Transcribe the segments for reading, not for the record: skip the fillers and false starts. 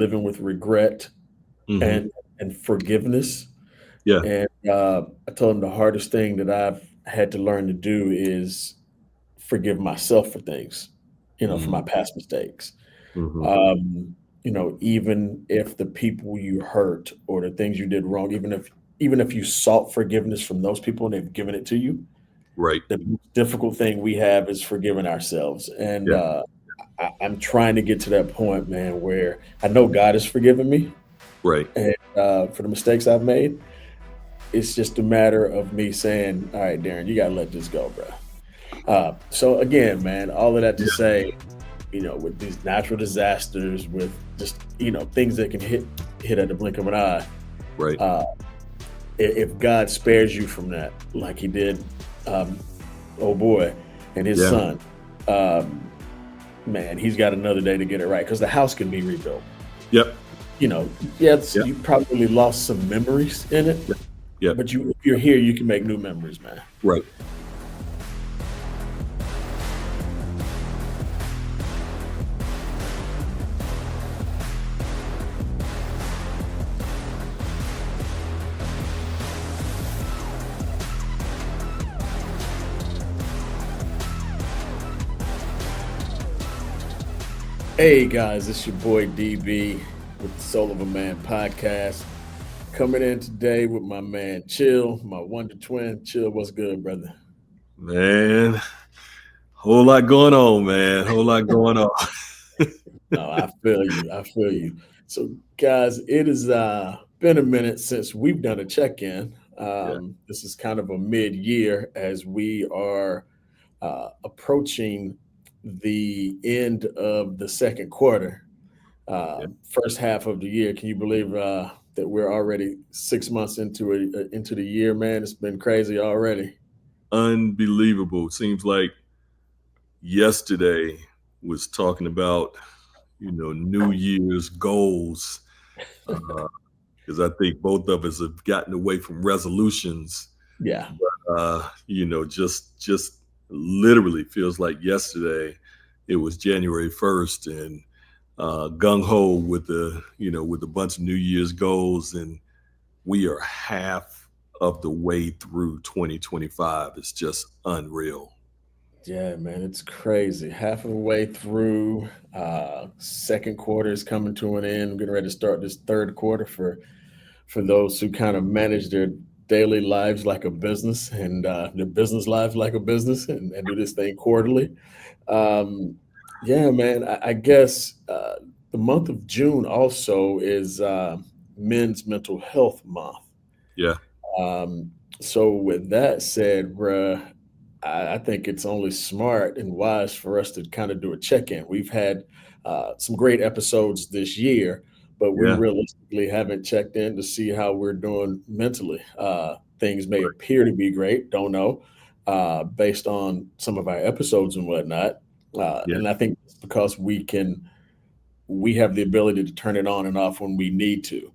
living with regret Hmm. and forgiveness. Yeah. And I told him the hardest thing that I've had to learn to do is forgive myself for things, for my Mm-hmm. past mistakes. Mm-hmm. Even if the people you hurt or the things you did wrong, even if you sought forgiveness from those people and they've given it to you, Right. the most difficult thing we have is forgiving ourselves. And Yeah. I'm trying to get to that point, man, where I know God has forgiven me, Right. and for the mistakes I've made, it's just a matter of me saying, "All right, Darren, you gotta let this go, bro." So again, man, all of that to Yeah. say, with these natural disasters, with just things that can hit at the blink of an eye. Right. Uh, if God spares you from that, like He did, um, oh boy, and his Yeah. son, um, man, he's got another day to get it right because the house can be rebuilt. Yep. Yes, Yep. you probably lost some memories in it, Yep. Yep. but if you're here, you can make new memories, man. Right. Hey guys, it's your boy DB with the Soul of a Man podcast. Coming in today with my man Chill, my wonder twin. Chill, what's good, brother? Man, whole lot going on, man. Whole lot going on. No, I feel you. I feel you. So, guys, it has been a minute since we've done a check-in. Yeah. This is kind of a mid-year as we are approaching the end of the second quarter, Yeah. first half of the year. Can you believe that we're already 6 months into the year, man? It's been crazy already. Unbelievable. Seems like yesterday was talking about, New Year's goals. Because I think both of us have gotten away from resolutions. Yeah, Just literally feels like yesterday it was January 1st, and gung ho with with a bunch of New Year's goals, and we are half of the way through 2025. It's just unreal. yeah, man, it's crazy. Half of the way through, second quarter is coming to an end. We're getting ready to start this third quarter for those who kind of manage their daily lives like a business and their business lives like a business and do this thing quarterly. Um, yeah, man, I guess the month of June also is Men's Mental Health Month. Yeah. Um, so with that said, bruh, I think it's only smart and wise for us to kind of do a check-in. We've had some great episodes this year, but we Yeah. realistically haven't checked in to see how we're doing mentally. Things may appear to be great, don't know, based on some of our episodes and whatnot. Yeah. And I think it's because we have the ability to turn it on and off when we need to.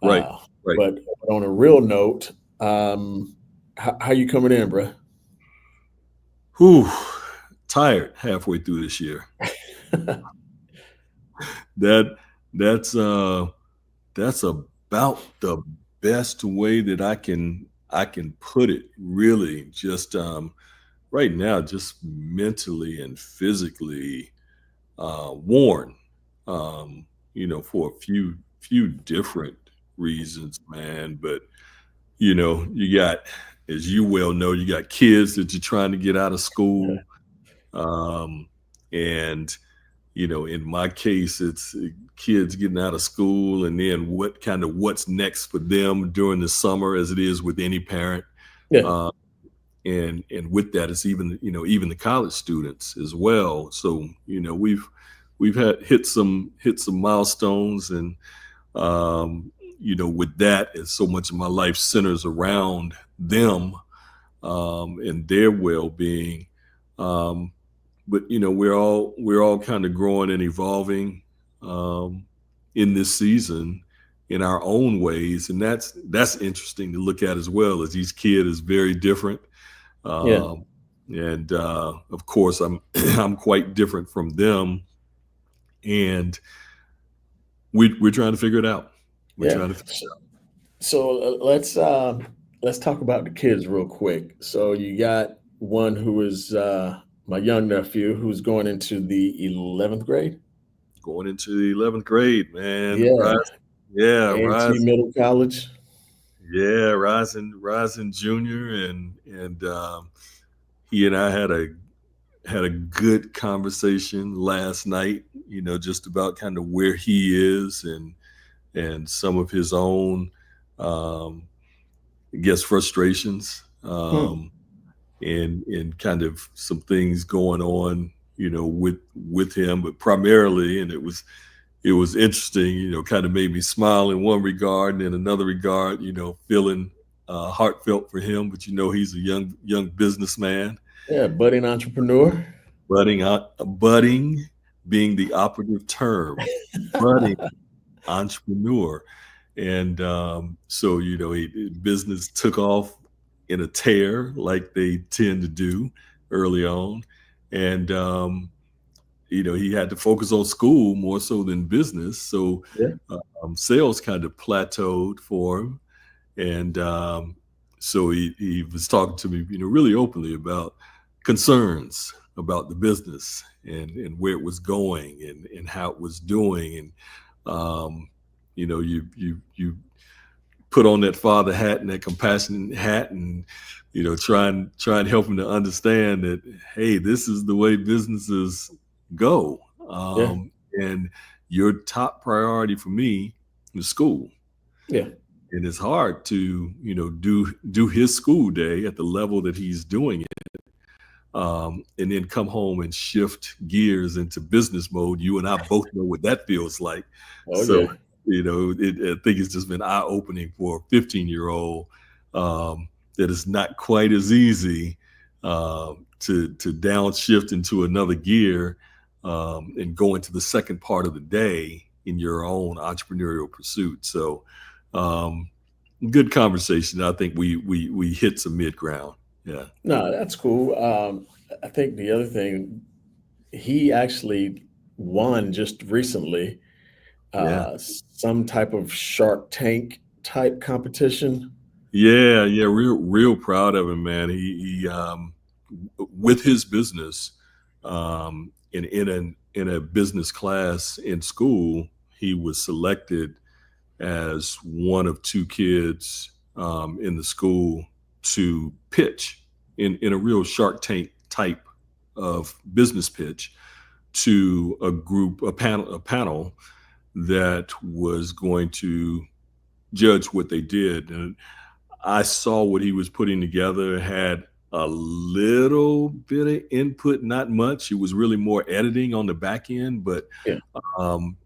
Right. Uh, Right. but on a real note, how you coming in, bro? Whew. Tired halfway through this year. That that's that's about the best way that I can put it. Really, just right now, just mentally and physically worn. For a few different reasons, man. But you got, as you well know, you got kids that you're trying to get out of school, um, and in my case, it's kids getting out of school, and then what's next for them during the summer, as it is with any parent. Yeah. Uh, and with that, it's even the college students as well. So we've had hit some milestones, and with that, and so much of my life centers around them, and their well-being. Um, but we're all kind of growing and evolving um, in this season in our own ways, and that's interesting to look at as well, as each kid is very different. Yeah. um, and of course I'm I'm quite different from them, and we're trying to figure it out. We're Yeah. trying to. So let's talk about the kids real quick. So you got one who is my young nephew who's going into the 11th grade. Going into the 11th grade, man. Yeah, Rise, yeah, A&T rise, Middle College. yeah, rising junior, and he and I had a good conversation last night. Just about kind of where he is and some of his own, um, I guess, frustrations, Hmm. and kind of some things going on, with him, but primarily, and it was interesting, kind of made me smile in one regard, and in another regard, feeling heartfelt for him. But he's a young businessman, Yeah, budding entrepreneur. budding being the operative term, budding entrepreneur. And so, business took off in a tear like they tend to do early on. And he had to focus on school more so than business. So Yeah. sales kind of plateaued for him. And so he was talking to me, really openly about concerns about the business and where it was going and how it was doing. And, you put on that father hat and that compassionate hat and, try and help him to understand that, hey, this is the way businesses go. Yeah. And your top priority for me is school. Yeah. And it's hard to, do his school day at the level that he's doing it, and then come home and shift gears into business mode. You and I both know what that feels like. Oh So, yeah. I think it's just been eye opening for a 15-year-old, that it's not quite as easy to downshift into another gear, and go into the second part of the day in your own entrepreneurial pursuit. So, um, good conversation. I think we hit some mid ground. Yeah. No, that's cool. I think the other thing, he actually won just recently Yeah. some type of Shark Tank type competition. Yeah, yeah, real proud of him, man. With his business, in a business class in school, he was selected as one of two kids, in the school to pitch in a real Shark Tank type of business pitch to a panel that was going to judge what they did. And I saw what he was putting together, had a little bit of input, not much. It was really more editing on the back end, but Yeah. um,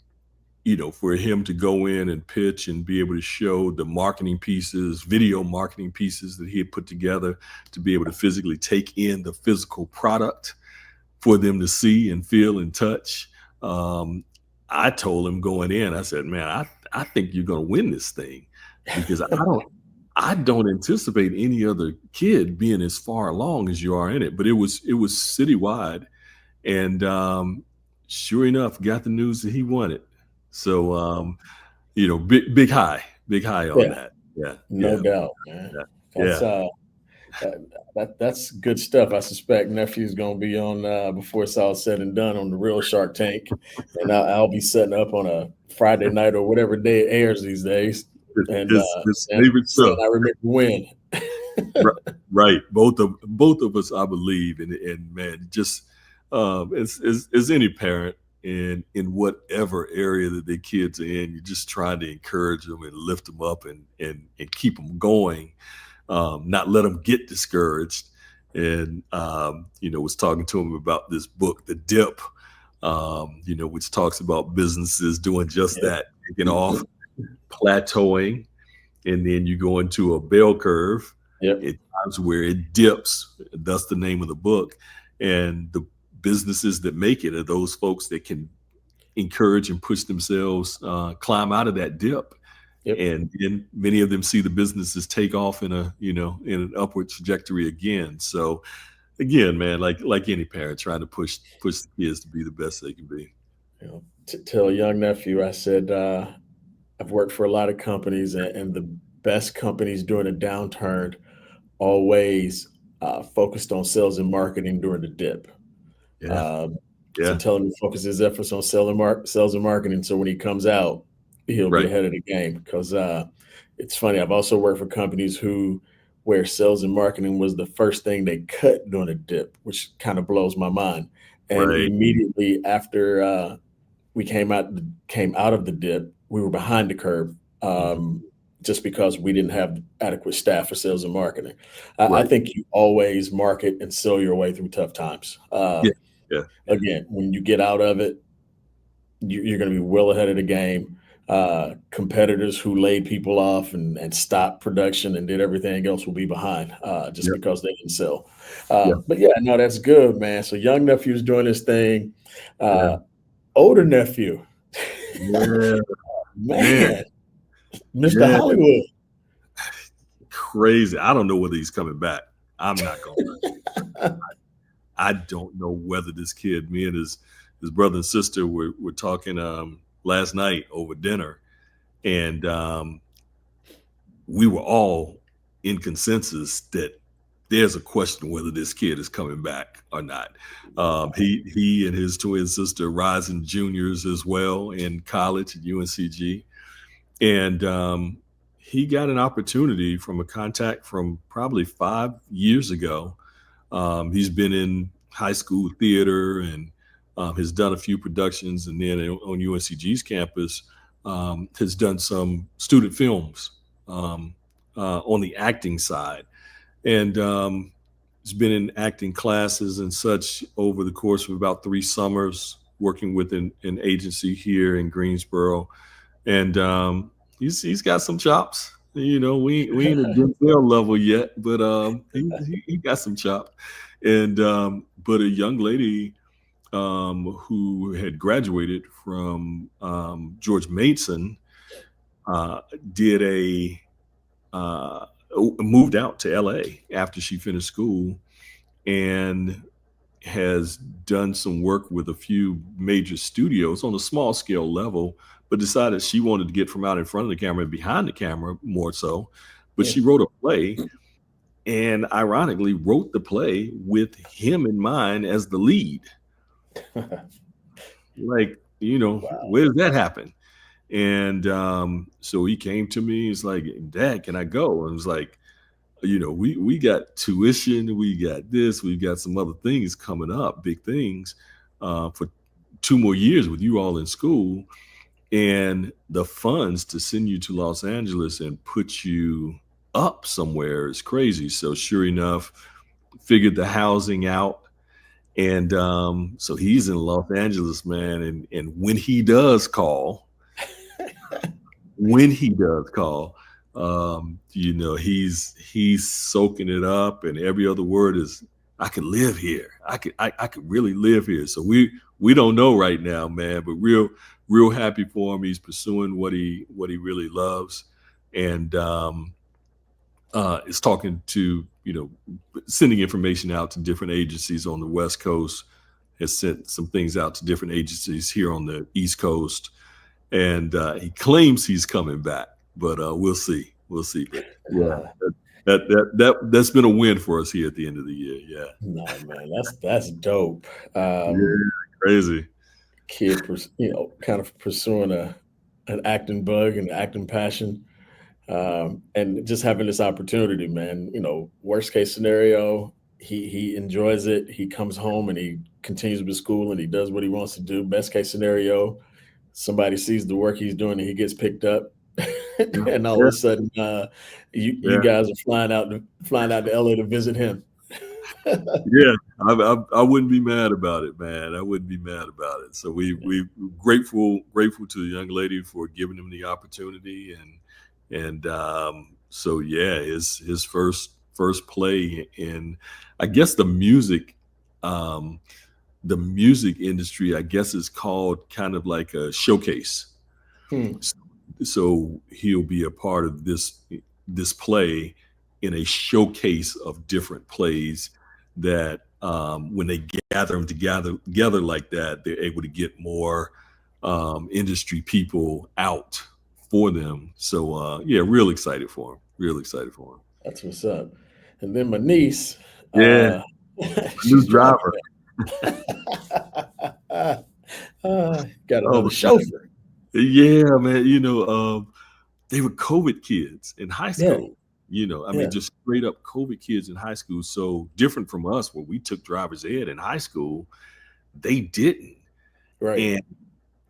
for him to go in and pitch and be able to show the marketing pieces, video marketing pieces that he had put together, to be able to physically take in the physical product for them to see and feel and touch. Um, I told him going in, I said, man, I think you're going to win this thing, because I don't anticipate any other kid being as far along as you are in it. But it was citywide, and sure enough, got the news that he won it. So big high on Yeah. that. Yeah, No yeah, doubt, man. yeah, That's yeah. that, that's good stuff. I suspect nephew's gonna be on before it's all said and done on the real Shark Tank, and I'll be setting up on a Friday night or whatever day it airs these days, and His favorite saying stuff. I remember when. Ri Right, both of us, I believe, and man, just, as any parent in whatever area that their kids are in, you're just trying to encourage them and lift them up and keep them going, not let them get discouraged. And, was talking to him about this book, The Dip, which talks about businesses doing just Yep. that, taking off, plateauing, and then you go into a bell curve Yep. at times where it dips. That's the name of the book. And the businesses that make it are those folks that can encourage and push themselves, climb out of that dip. Yep. And then many of them see the businesses take off in an upward trajectory again. So again, man, like any parent, trying to push the kids to be the best they can be. Tell a young nephew, I said, I've worked for a lot of companies, and the best companies during a downturn always focused on sales and marketing during the dip. Yeah. Um, so Yeah. tell him to focus his efforts on sales and marketing. So when he comes out, he'll be Right. ahead of the game. Because it's funny. I've also worked for companies where sales and marketing was the first thing they cut during a dip, which kind of blows my mind. And Right. immediately after we came out of the dip, we were behind the curve. Mhm. Just because we didn't have adequate staff for sales and marketing. I Right. think you always market and sell your way through tough times. Yeah. Yeah. Yeah. Again, when you get out of it, you're going to be well ahead of the game. Competitors who laid people off and stopped production and did everything else will be behind just Yep. because they didn't sell. Yeah. But yeah, no, that's good, man. So young nephew's doing his thing. Yeah. Uh, Older nephew, Yeah. Man. man, Mr. Yeah. Hollywood. Crazy. I don't know whether he's coming back. I'm not going. I don't know whether this kid, me and his brother and sister were talking last night over dinner, and we were all in consensus that there's a question whether this kid is coming back or not. He and his twin sister rising juniors as well in college at UNCG, and he got an opportunity from a contact from probably 5 years ago. He's been in high school theater and has done a few productions, and then on UNCG's campus has done some student films on the acting side, and he's been in acting classes and such over the course of about 3 summers, working with an agency here in Greensboro, and he's got some chops. We ain't at Denzel level yet, but he got some chops. And but a young lady who had graduated from George Mason uh, did uh, moved out to LA after she finished school and has done some work with a few major studios on a small scale level, but decided she wanted to get from out in front of the camera and behind the camera more so. But Yeah. she wrote a play and ironically wrote the play with him in mind as the lead. Like, Wow. where does that happen? And so he came to me, he's like, Dad, can I go? And I was like, we got tuition, we got this, we've got some other things coming up, big things for 2 more years with you all in school, and the funds to send you to Los Angeles and put you up somewhere is crazy. So sure enough, figured the housing out, and so he's in Los Angeles, man, and when he does call, he's soaking it up, and every other word is, I could live here. I could really live here. So we don't know right now, man, but real happy for him. He's pursuing what he really loves, and is talking to, sending information out to different agencies on the West Coast, has sent some things out to different agencies here on the East Coast, and he claims he's coming back, but we'll see. We'll see. But yeah, that's been a win for us here at the end of the year. Yeah, No, man, that's dope. yeah, crazy. Kid, kind of pursuing an acting bug and acting passion, and just having this opportunity, man. Worst case scenario, he enjoys it. He comes home and he continues with school and he does what he wants to do. Best case scenario, somebody sees the work he's doing and he gets picked up, Yeah, and all of yeah, a sudden, you yeah. guys are flying out to LA to visit him. Yeah, I wouldn't be mad about it, man. I wouldn't be mad about it. So we grateful to the young lady for giving him the opportunity, and so yeah, his first play in, I guess um, the music industry, I guess, is called kind of like a showcase. Hmm. So he'll be a part of this play in a showcase of different plays that when they gather them together like that, they're able to get more. industry people out for them. So yeah, real excited for him. Real excited for him. That's what's up. And then my niece, Yeah, uh, new she's driving driver. that. Got Oh another my God. chauffeur. Yeah, man. They were COVID kids in high Yeah, school. I mean, yeah, just straight up COVID kids in high school. So different from us, where we took driver's ed in high school, they didn't. right. And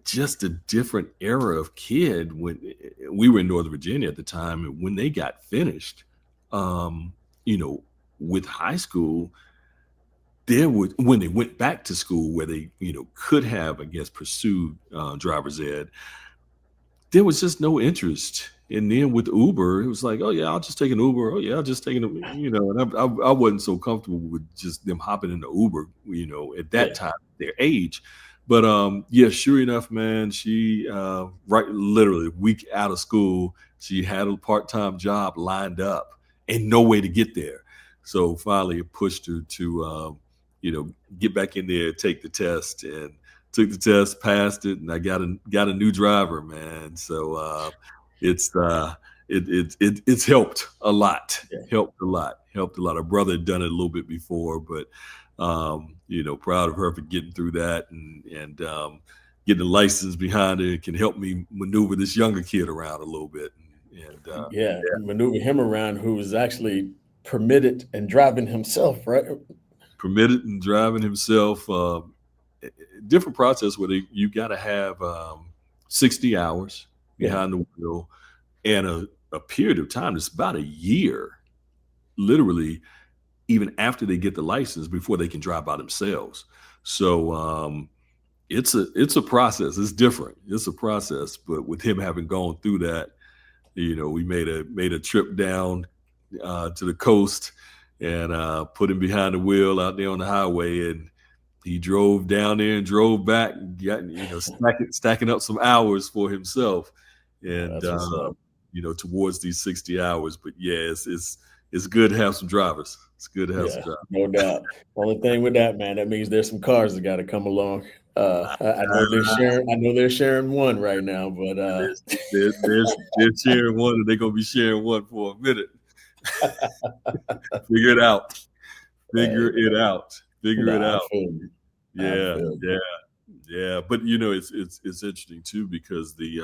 just a different era of kid when we were in Northern Virginia at the time, and when they got finished, um, you know, with high school, there was when they went back to school where they, could have, I guess, pursued driver's ed, there was just no interest. And then with Uber, it was like, oh yeah, I'll just take an Uber. Oh yeah, I'll just take and I wasn't so comfortable with just them hopping into Uber, at that Yeah, time, their age. But yeah, sure enough, man, she right literally a week out of school, she had a part-time job lined up and no way to get there. So finally it pushed her to you know, get back in there, take the test, and took the test, passed it, and I got a new driver, man. So it's it's helped a lot. yeah. Helped a lot. Helped a lot. Her brother had done it a little bit before, but proud of her for getting through that and getting the license behind her can help me maneuver this younger kid around a little bit. And Yeah, maneuver him around who was actually permitted and driving himself, right? permitted and driving himself. Different process where you got to have 60 hours Yeah, behind the wheel and a period of time that's about a year, literally, even after they get the license before they can drive by themselves. So it's a process. It's different. It's a process. But with him having gone through that, we made a trip down to the coast and put him behind the wheel out there on the highway, and he drove down there and drove back, got stacking up some hours for himself, and that's what's up. towards these 60 hours. But yeah, it's good to have some drivers. It's good to have some Yeah, drivers. no doubt. Only thing with that, man, that means there's some cars that got to come along. I know they're Uh, sharing. I know they're sharing one right now, but there's, they're sharing one, and they're gonna be sharing one for a minute. Figure it out. Figure hey, it out. Figure it nah, I out. feel you. I Yeah, feel you. yeah, yeah. But it's interesting too because the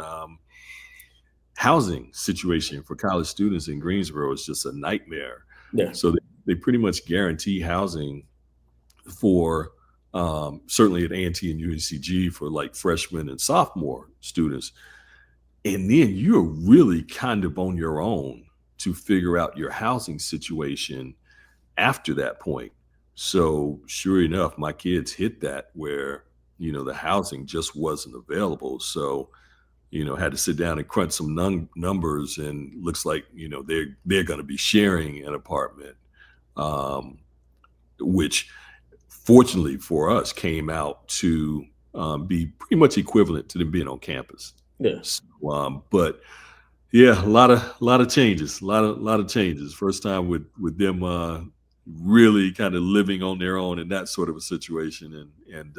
housing situation for college students in Greensboro is just a nightmare. Yeah, So they pretty much guarantee housing for certainly at A&T and UNCG for like freshmen and sophomore students. And then you're really kind of on your own to figure out your housing situation after that point. So sure enough, my kids hit that where, the housing just wasn't available. So, had to sit down and crunch some numbers, and looks like, they're going to be sharing an apartment, um, which fortunately for us came out to be pretty much equivalent to them being on campus. yeah, So, but yeah, a lot of changes, a lot of changes. First time with them really kind of living on their own in that sort of a situation, and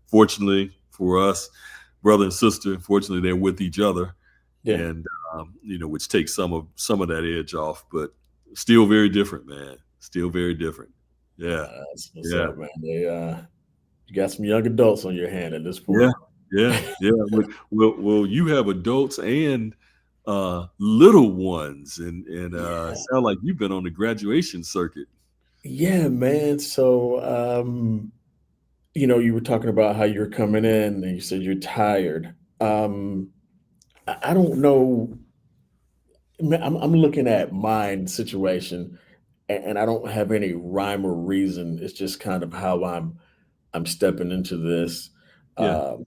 fortunately for us, brother and sister, fortunately they're with each other, yeah. and which takes some of that edge off, but still very different, man. Still very different. Yeah, That's what's yeah. up, man. You got some young adults on your hand at this Yeah, point. yeah, yeah. Well, you have adults and little ones, and Yeah, sound like you've been on the graduation circuit. yeah, man. So, you were talking about how you're coming in, and you said you're tired. I don't know. I'm looking at mine situation, and I don't have any rhyme or reason. It's just kind of how I'm stepping into this. Yeah, Um,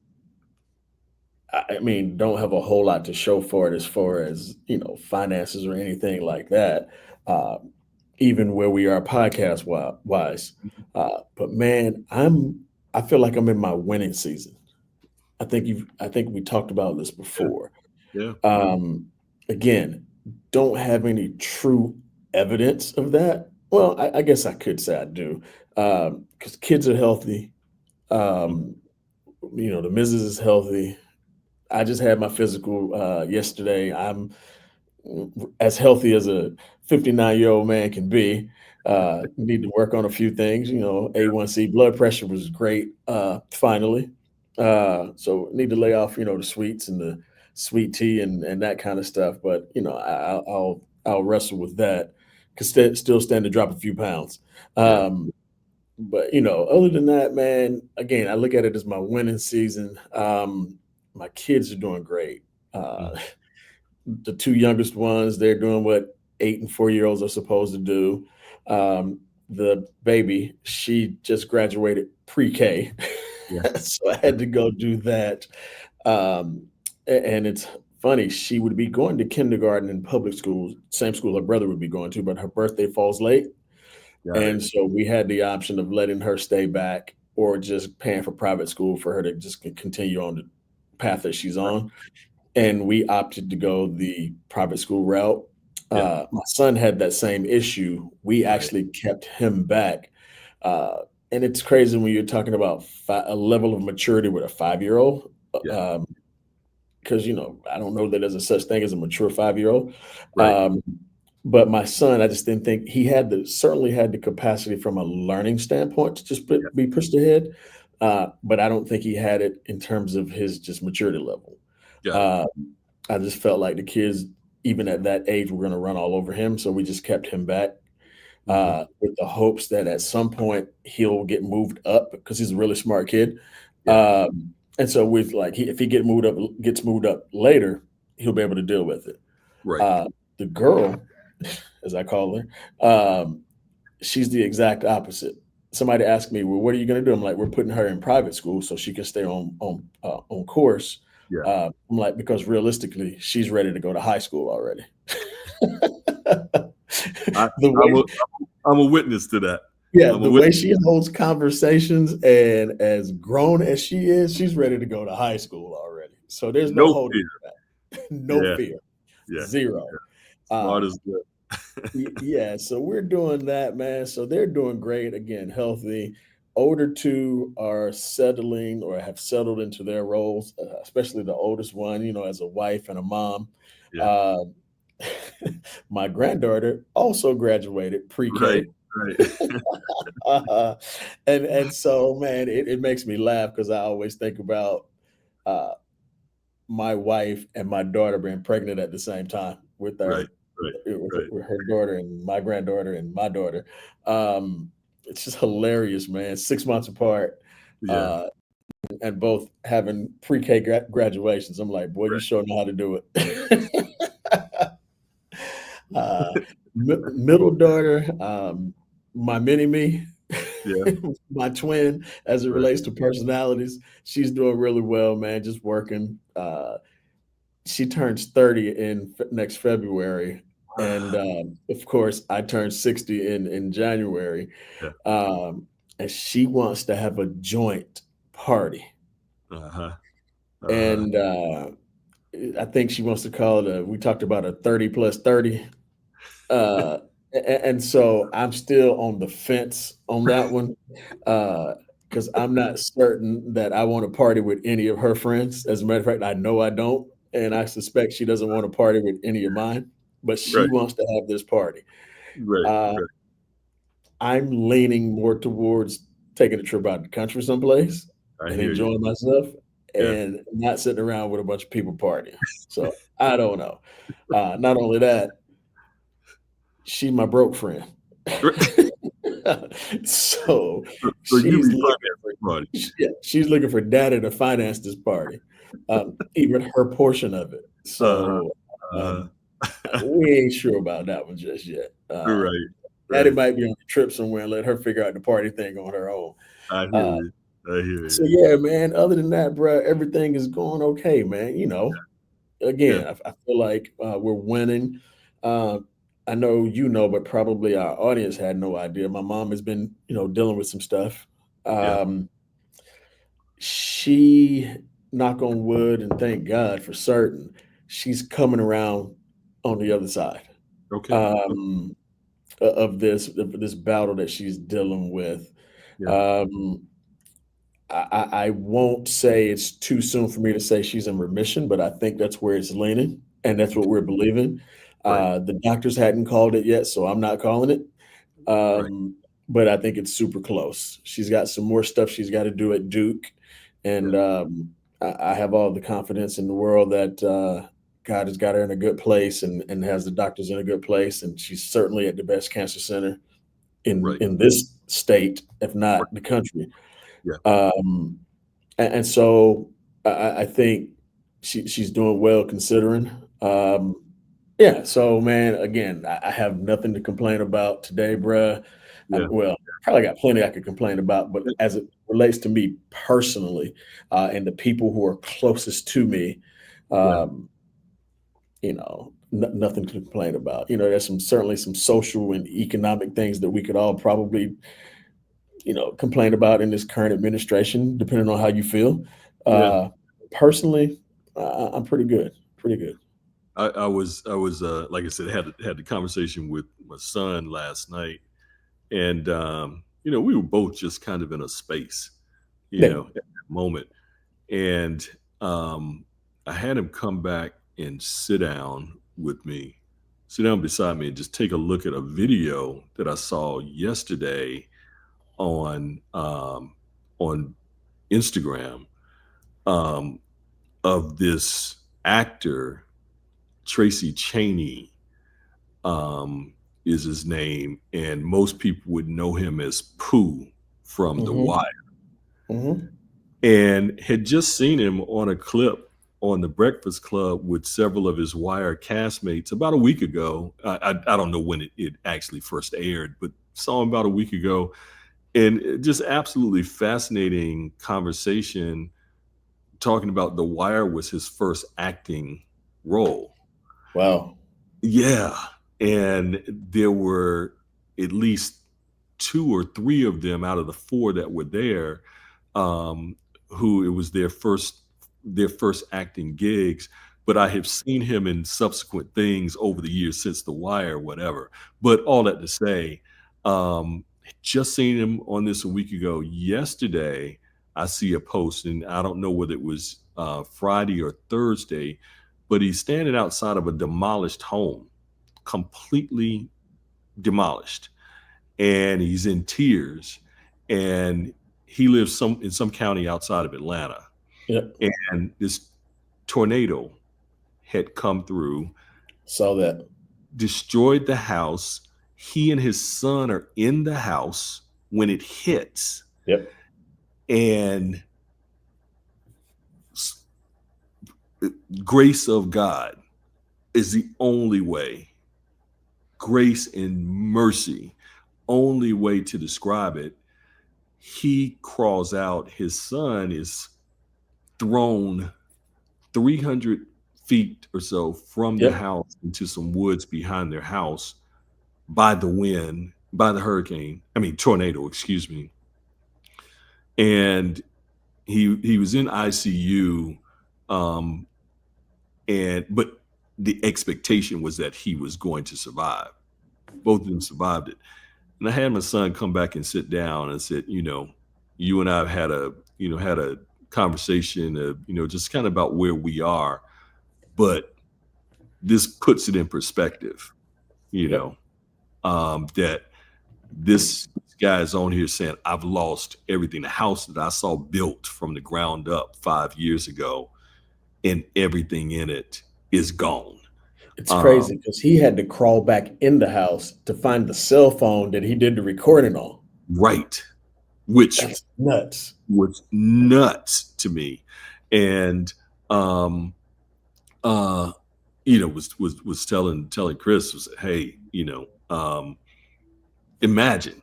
I mean, don't have a whole lot to show for it as far as finances or anything like that. Uh, Even where we are podcast wise, but man, I feel like I'm in my winning season. I think we talked about this yeah, before. yeah, Um, Again, don't have any true evidence of that. Well, I guess I could say I do, because kids are healthy. mhm, Um, The missus is healthy. I just had my physical yesterday. I'm as healthy as a 59-year-old man can be. Need to work on a few things. A1C blood pressure was great finally. So need to lay off, the sweets and the sweet tea and that kind of stuff. But I'll wrestle with that because still stand to drop a few pounds. Yeah. But other than that, man, again, I look at it as my winning season. My kids are doing great. Mm. The two youngest ones, they're doing what 8 and 4 year olds are supposed to do. The baby, she just graduated pre-K, Yeah. so I had to go do that. And it's funny, she would be going to kindergarten in public schools, same school her brother would be going to, but her birthday falls late. Got it. And so we had the option of letting her stay back or just paying for private school for her to just continue on the path that she's on. And we opted to go the private school route. Yeah. My son had that same issue. We Right. actually kept him back. Uh, and it's crazy when you're talking about a level of maturity with a 5-year-old. Yeah. Because I don't know that there's a such thing as a mature 5-year-old. Right. But my son, I just didn't think he certainly had the capacity from a learning standpoint to just Yeah. be pushed ahead. But I don't think he had it in terms of his just maturity level. Got it. Uh, I just felt like the kids, even at that age, were going to run all over him. So we just kept him back Mhm. with the hopes that at some point he'll get moved up because he's a really smart kid. Yeah. And so with like, if he gets moved up later, he'll be able to deal with it. Right. The girl, as I call her, she's the exact opposite. Somebody asked me, "Well, what are you going to do?" I'm like, "We're putting her in private school so she can stay on course." Yeah. I'm like, because realistically, she's ready to go to high school already. I The I'm way a I'm a witness to that. Yeah, I'm a the way witness. she holds conversations and as grown as she is, she's ready to go to high school already. So there's no No holding fear. her back. No Yeah. fear. Yeah. 0. Smart Um, as good. yeah, so we're doing that, man. So they're doing great, again, healthy. Older two are settling or have settled into their roles, especially the oldest one, as a wife and a mom. Yeah. Um, my granddaughter also graduated Right. pre-K. Right. Uh, and so, man, it makes me laugh because I always think about uh, my wife and my daughter being pregnant at the same time with Right. our Right. with Right. with her daughter and my granddaughter and my daughter. It's just hilarious, man. 6 months apart, Yeah. uh, and both having pre-K graduations. I'm like, boy, you Right. sure know how to do it. uh, Middle daughter, my mini me, Yeah. my twin, as it Right. relates to personalities, she's doing really well, man. Just working. She turns 30 in next February, and of course, I turned 60 in January. Yeah. Um, and she wants to have a joint party, Uh-huh. Uh-huh. and I think she wants to call it we talked about a 30 plus 30. And so I'm still on the fence on that one because I'm not certain that I want to party with any of her friends. As a matter of fact, I know I don't, and I suspect she doesn't want to party with any of mine. But she Right. wants to have this party. Right. Uh, Right. I'm leaning more towards taking a trip out of the country someplace I and hear you. enjoying myself, Yeah. and not sitting around with a bunch of people partying. So I don't know. Not only that, she my broke friend. So So you she's be looking for financing party. yeah, she's looking for daddy to finance this party, even her portion of it. Uh-huh. So, Uh-huh. we ain't sure about that one just yet. Right. Daddy Right. might be on a trip somewhere and let her figure out the party thing on her own. I hear Uh, you. I hear so you. yeah, man, other than that, bro, everything is going okay, man. Yeah. Again, I feel like we're winning. Uh, I know but probably our audience had no idea. My mom has been, dealing with some stuff. Yeah. She, knock on wood, and thank God for certain, she's coming around on the other side Okay. um, of this battle that she's dealing with. Yeah. Um, I won't say it's too soon for me to say she's in remission, but I think that's where it's leaning, and that's what we're believing. Right, The doctors hadn't called it yet, so I'm not calling it. right, Um, but I think it's super close. She's got some more stuff she's got to do at Duke, yeah, and I have all the confidence in the world that God has got her in a good place and has the doctors in a good place, and she's certainly at the best cancer center right, in this state, if right, not the country. yeah, Um, and so I think she's doing well considering. Yeah, so man, again, I have nothing to complain about today, bruh. yeah, Well, probably got plenty I could complain about, but yeah, as it relates to me personally, and the people who are closest to me, yeah, um, nothing to complain about. There's certainly some social and economic things that we could all probably complain about in this current administration, depending on how you feel. yeah. Uh, Personally, I'm pretty good, pretty good. I was like I said, had the conversation with my son last night, and we were both just kind of in a space, Yeah. at that moment, and I had him come back and sit down beside me, and just take a look at a video that I saw yesterday on on Instagram, um, of this actor Tracy Cheney, um, is his name, and most people would know him as Pooh from The Mhm, Wire, mhm. and had just seen him on a clip on The Breakfast Club with several of his Wire castmates about a week ago. I don't know when it actually first aired, but saw him about a week ago, and just absolutely fascinating conversation talking about The Wire was his first acting role. Wow. Yeah, and there were at least 2 or 3 of them out of the 4 that were there, um, who it was their first acting gigs, but I have seen him in subsequent things over the years since The Wire, whatever. But all that to say, just seen him on this a week ago. Yesterday, I see a post, and I don't know whether it was, Friday or Thursday, but he's standing outside of a demolished home, completely demolished, and he's in tears, and he lives in some county outside of Atlanta, Yep, and this tornado had come through, saw that. destroyed the house. He and his son are in the house when it hits, Yep. and s- grace of God is the only way. Grace and mercy, only way to describe it. He crawls out. His son is thrown 300 feet or so from the Yep. house into some woods behind their house by the wind, by the hurricane, I mean, tornado, excuse me. And he was in ICU, um, but the expectation was that he was going to survive. Both of them survived it. And I had my son come back and sit down and said, you and I have had a conversation of, just kind of about where we are, but this puts it in perspective, you Yep. know, that this guy is on here saying, I've lost everything. The house that I saw built from the ground up 5 years ago, and everything in it is gone. It's Um, crazy because he had to crawl back in the house to find the cell phone that he did the recording on. right. Which That's nuts. was nuts to me. And um uh was telling Chris, was, hey, imagine,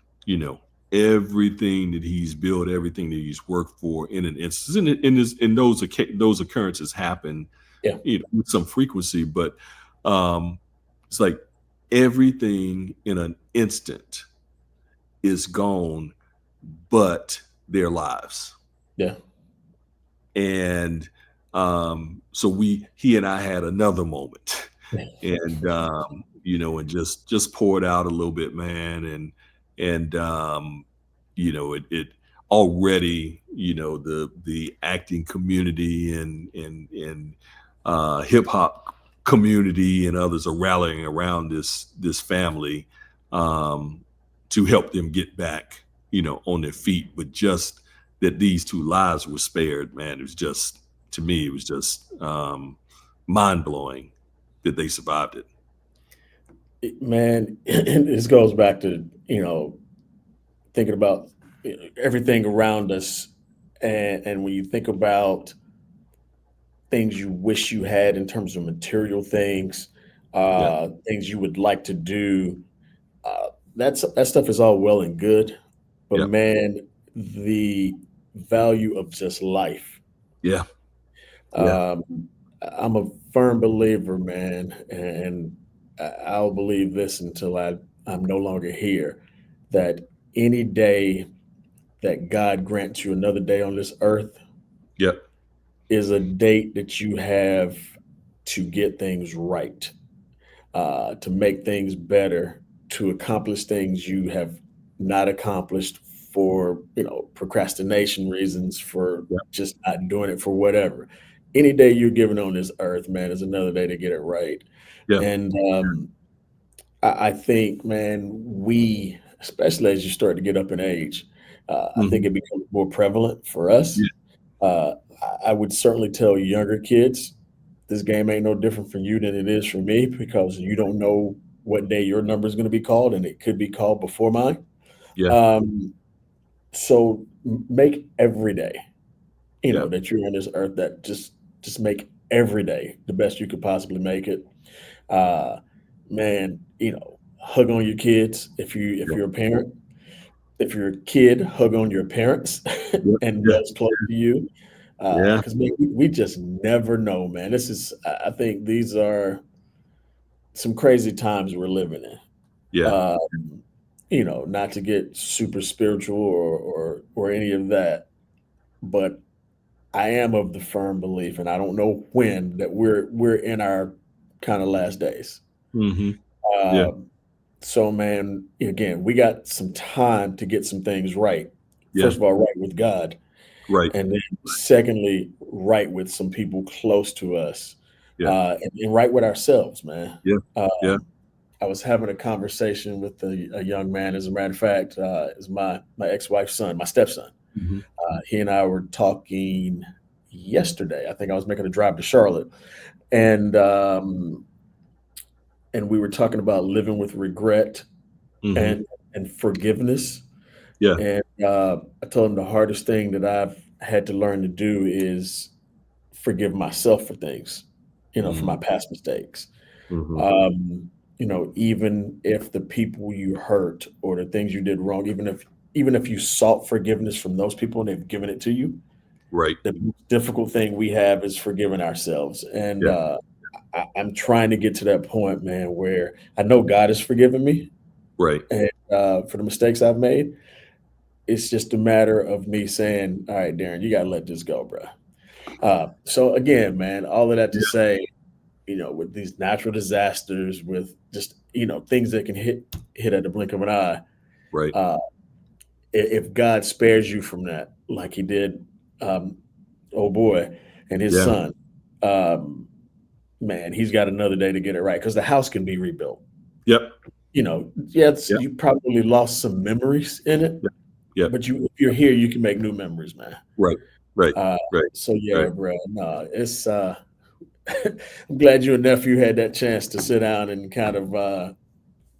everything that he's built, everything that he's worked for in an instance. And those occurrences happen, Yeah. with some frequency, but um it's like everything in an instant is gone, but their lives. Yeah. And so he and I had another moment, and and just poured out a little bit, man. And it already, the acting community and hip hop community and others are rallying around this family, um, to help them get back, on their feet. But just that these two lives were spared, man, it was just, to me, it was just mind blowing that they survived it. Man, this goes back to, thinking about everything around us. And when you think about things you wish you had in terms of material things, Yeah, things you would like to do, that stuff is all well and good. But yeah, man, the value of just life. yeah, yeah, Um, I'm a firm believer, man, and I'll believe this until I'm no longer here, that any day that God grants you another day on this earth yeah, is a date that you have to get things right, to make things better, to accomplish things you have not accomplished for, procrastination reasons, for yeah, just not doing it for whatever. Any day you're given on this earth, man, is another day to get it right. yeah. And I think, man, especially as you start to get up in age, I think Hmm. it becomes more prevalent for us. Yeah, I would certainly tell younger kids, this game ain't no different for you than it is for me, because you don't know what day your number is going to be called, and it could be called before mine. yeah, Um, so make every day, yeah, that you're on this earth, that just make every day the best you could possibly make it. Uh, Man, hug on your kids if yeah, you're a parent. If you're a kid, hug on your parents yeah, and yeah, those close to you, yeah, because man, we just never know, man. I think these are some crazy times we're living in. yeah, Not to get super spiritual or any of that, but I am of the firm belief, and I don't know when, that we're in our kind of last days. hmm, yeah, Um, so, man, again, we got some time to get some things right. yeah, First of all, right with God, right, and then secondly, right with some people close to us, yeah, and right with ourselves, man. yeah, yeah, I was having a conversation with a young man. As a matter of fact, is my ex-wife's son, my stepson. hmm, He and I were talking yesterday. I think I was making a drive to Charlotte, and we were talking about living with regret hmm, and forgiveness. yeah, And I told him the hardest thing that I've had to learn to do is forgive myself for things, for hmm, my past mistakes. hmm, Even if the people you hurt or the things you did wrong, even if you sought forgiveness from those people and they've given it to you, right, the most difficult thing we have is forgiving ourselves. And yeah, I'm trying to get to that point, man, where I know God has forgiven me, right, and for the mistakes I've made. It's just a matter of me saying, "All right, Darren, you gotta let this go, bro." So again, man, all of that to yeah, say, with these natural disasters, with just things that can hit at the blink of an eye, right, uh, if God spares you from that, like He did, um, oh boy, and his yeah, son, um, man, he's got another day to get it right, because the house can be rebuilt. yep, Yes, yep, you probably lost some memories in it, yep, yep, but if you're here, you can make new memories, man. right, right, Uh, right, so right. yeah, bro. No, it's I'm glad you and nephew had that chance to sit down and kind of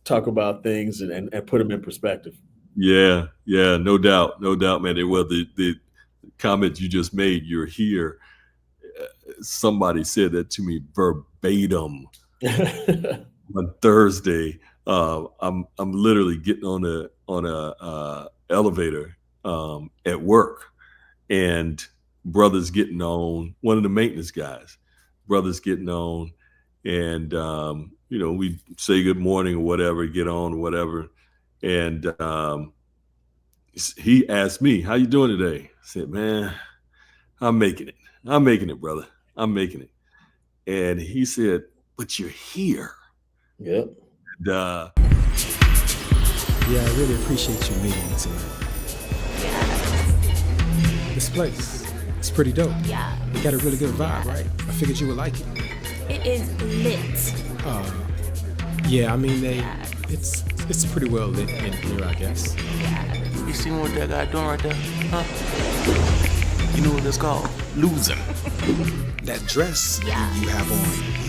talk about things and put them in perspective. Yeah, yeah, no doubt, no doubt, man. Well, the comment you just made, you're here. Somebody said that to me verbatim on Thursday. I'm literally getting on a elevator at work, and brother's getting on, one of the maintenance guys. Brother's getting on, and we say good morning or whatever, get on or whatever, and he asked me, "How you doing today?" I said, "Man, I'm making it. I'm making it, brother. I'm making it." And he said, "But you're here." Yep. And, Yeah, I really appreciate you meeting me tonight. This place, it's pretty dope. Yeah. It got a really good vibe, right? I figured you would like it. It is lit. Yeah, I mean it's pretty well lit in here, I guess. You see what that guy doing right there? Huh? You know what that's called? Losing. That dress Yeah. you have on,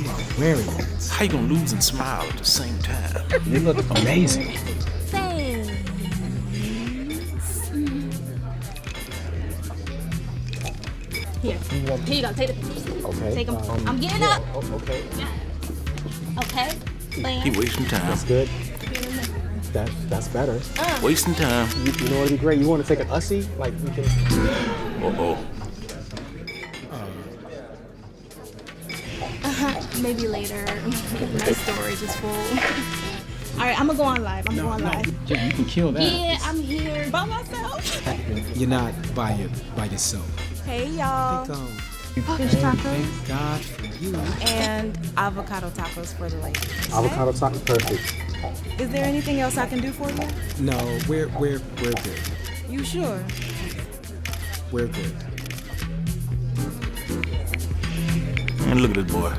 you are wearing it. How you gonna lose and smile at the same time? You look amazing. Thanks. Here. Here you go. Take the Okay. Take them. I'm getting up. Okay. Okay. Bam. He wasting time. Good. That's better. Wasting time. You know what'd be great? You want to take an Ussie? Like we can. Uh-oh. Maybe later. My storage is full. All right, I'm gonna go on live. I'm going live. You can kill that. Yeah, I'm here by myself. You're not by yourself. Hey y'all, Fish tacos. Thank God for you. and avocado tacos for the ladies. Avocado taco, perfect. Is there anything else I can do for you? No, we're good. You sure? We're good. And look at this boy.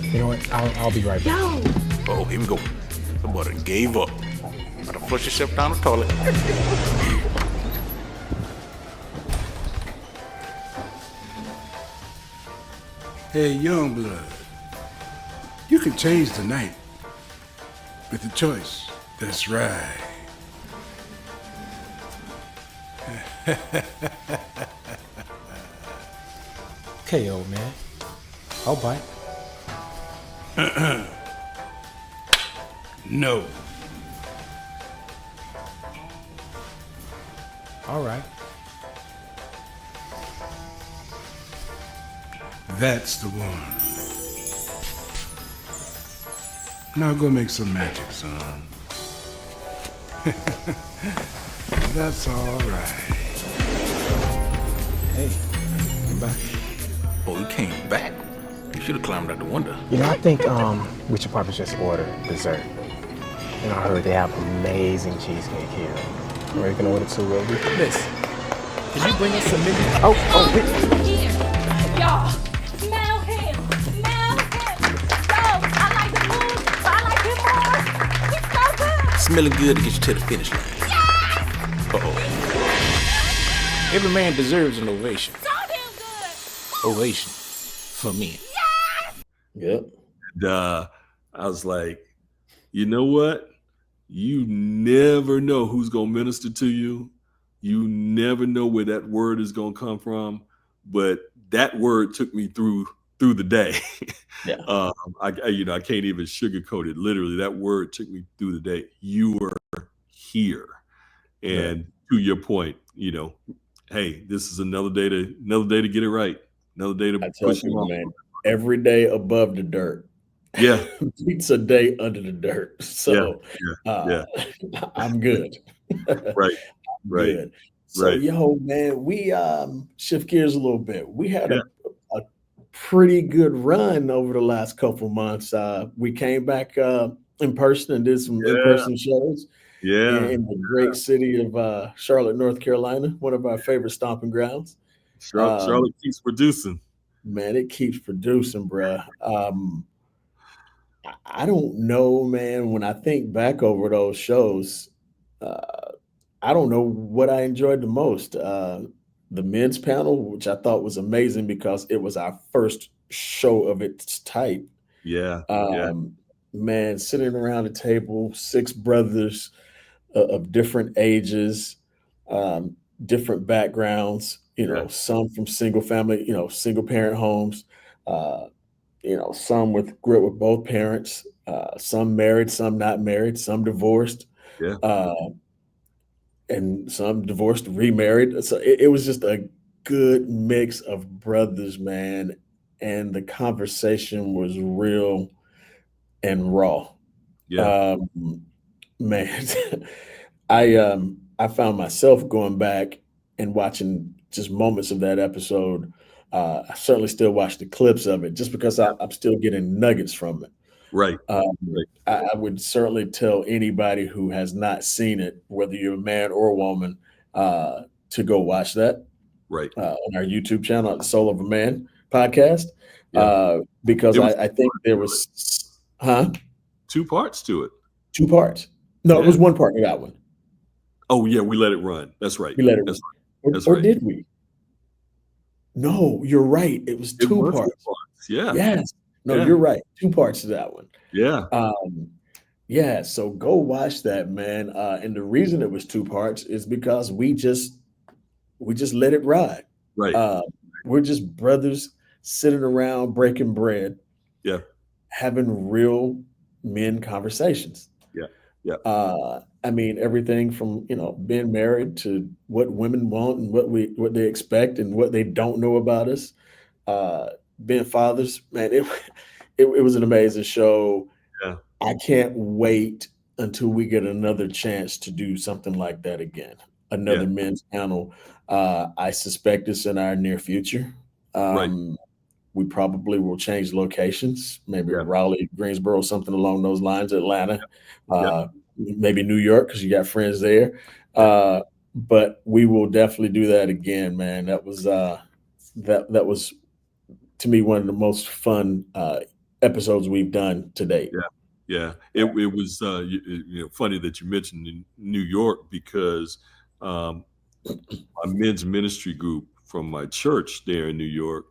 You know what? I'll be right back. Yo. Oh, here we go. The boy done gave up. Gotta flush yourself down the toilet. Hey, Youngblood, you can change the night with the choice that's right. Okay, old man. I'll bite. No. All right. That's the one. Now go make some magic, son. That's all right. Hey, I'm back. Oh, he came back. He should have climbed out the window. You know, I think we should probably just order dessert. And I heard they have amazing cheesecake here. We're gonna order two, will we? Miss, can you bring us some minutes? Here. Y'all. Smell him. Smell him. Yo, I like the mood, but I like him more. He's so good. Smelling good to get you to the finish line. Uh-oh. Every man deserves an ovation. So damn good. Ovation. For me. Yep. And I was like, you know what? You never know who's gonna minister to you. You never know where that word is gonna come from. But that word took me through the day. Yeah. I can't even sugarcoat it. Literally, that word took me through the day. You were here, and to your point, hey, this is another day to get it right. Another day to I tell push you, you man, every day above the dirt. Yeah, Beats a day under the dirt. So yeah. I'm good. Right. Good. So Right. yo, man, we shift gears a little bit. We had a pretty good run over the last couple months. We came back in person and did some in-person shows Yeah. in the great city of Charlotte, North Carolina, one of our favorite stomping grounds. Charlotte keeps producing. Man, it keeps producing, bruh. I don't know, man. When I think back over those shows, I don't know what I enjoyed the most. The men's panel, which I thought was amazing because it was our first show of its type. Yeah. Man, sitting around the table, six brothers of different ages, different backgrounds, some from single family, single parent homes, some grew up with both parents, some married, some not married, some divorced. Yeah. And some divorced, remarried. So it was just a good mix of brothers, man. And the conversation was real and raw. Yeah. Man, I found myself going back and watching just moments of that episode. I certainly still watch the clips of it just because I'm still getting nuggets from it. Right. I would certainly tell anybody who has not seen it, whether you're a man or a woman, to go watch that. Right. On our YouTube channel, The Soul of a Man podcast, Yeah. because There was I think there to was, 2 parts to it. 2 parts. No, it was Yeah. 1 part of that one. Oh, yeah, we let it run. That's right. We let it That's run. That's Or right. did we? No, you're right. It was It 2 was 2 parts. parts. Yeah. Yes. No, Yeah. you're right. 2 parts to that one. Yeah. Yeah, so go watch that, man. And the reason it was 2 parts is because we just let it ride. Right. We're just brothers sitting around breaking bread, Yeah. having real men conversations. Yeah. Yeah. I mean, everything from, being married to what women want and what they expect and what they don't know about us. Being fathers, man, it was an amazing show. Yeah. I can't wait until we get another chance to do something like that again. Another Yeah. men's panel. I suspect it's in our near future. Right. We probably will change locations, maybe Yeah. Raleigh, Greensboro, something along those lines, Atlanta, Yeah. maybe New York, because you got friends there. But we will definitely do that again, man. That was that was to me one of the most fun episodes we've done to date. Yeah. Yeah. It was funny that you mentioned in New York because my men's ministry group from my church there in New York,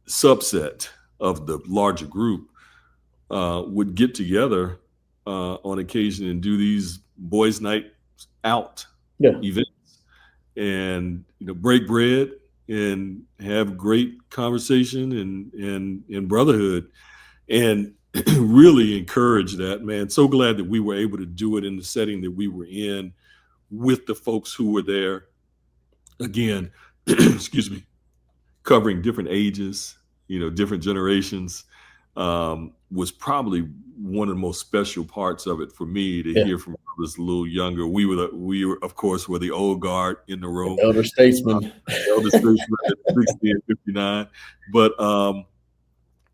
subset of the larger group, would get together on occasion and do these boys' night out Yeah. events and break bread and have great conversation and brotherhood and really encourage that, man. So glad that we were able to do it in the setting that we were in with the folks who were there. Again, excuse me, covering different ages, different generations, was probably one of the most special parts of it for me to Yeah. hear from others a little younger. We were of course were the old guard in the room, Elder statesman. elder statesman at 60 and 59. But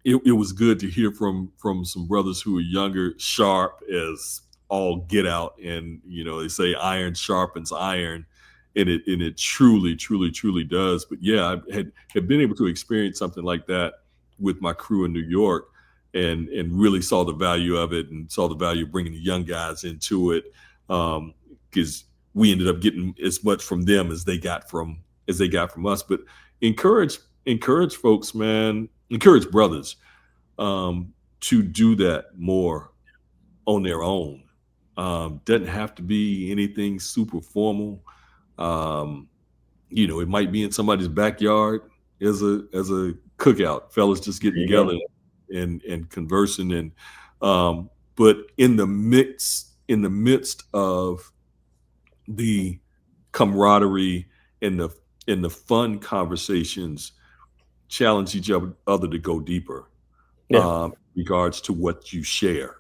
it was good to hear from some brothers who were younger, sharp as all get out, and they say iron sharpens iron, and it truly, truly, truly does. But yeah, I had been able to experience something like that with my crew in New York, and really saw the value of it, and saw the value of bringing the young guys into it, because we ended up getting as much from them as they got from us. But encourage folks, man. Encourage brothers to do that more on their own. Doesn't have to be anything super formal. It might be in somebody's backyard as a cookout, fellas just getting There you go. together and conversing, and but in the midst of the camaraderie and the fun conversations, challenge each other to go deeper. Yeah. In regards to what you share,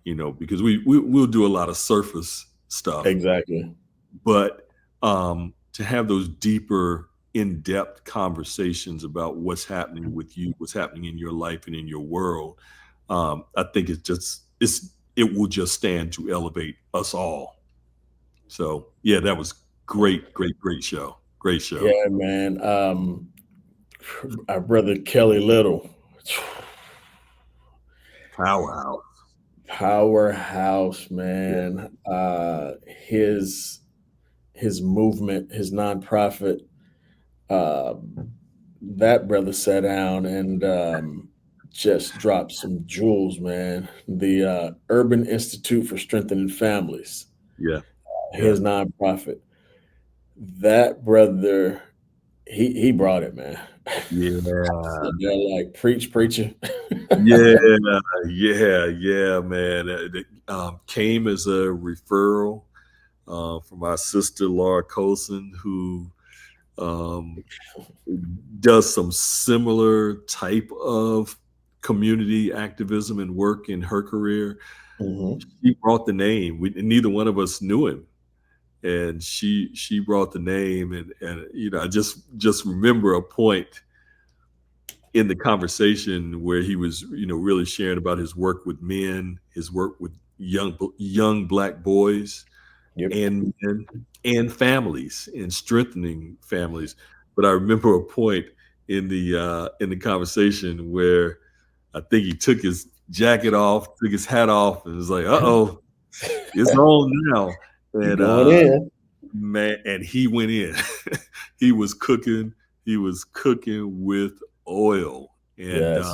because we'll do a lot of surface stuff, Exactly. but to have those deeper, in-depth conversations about what's happening with you, what's happening in your life and in your world, I think it will just stand to elevate us all. So yeah, that was great show. Great show. Yeah, man. Our brother Kelly Little, powerhouse, man. His movement, his nonprofit, that brother sat down and just dropped some jewels, man. The Urban Institute for Strengthening Families, Yeah. his nonprofit. That brother, he brought it, man. Yeah. They're like, preach, preacher. Yeah, man. It came as a referral from our sister Laura Colson, who does some similar type of community activism and work in her career. Mhm. She brought the name. Neither one of us knew him, and she brought the name, and I just remember a point in the conversation where he was really sharing about his work with men, his work with young Black boys, Yep. and men, and families and strengthening families. But I remember a point in the conversation where I think he took his jacket off, took his hat off, and was like, "Uh-oh, it's on now." And Going in. man, and he went in. He was cooking. He was cooking with oil, and Yes.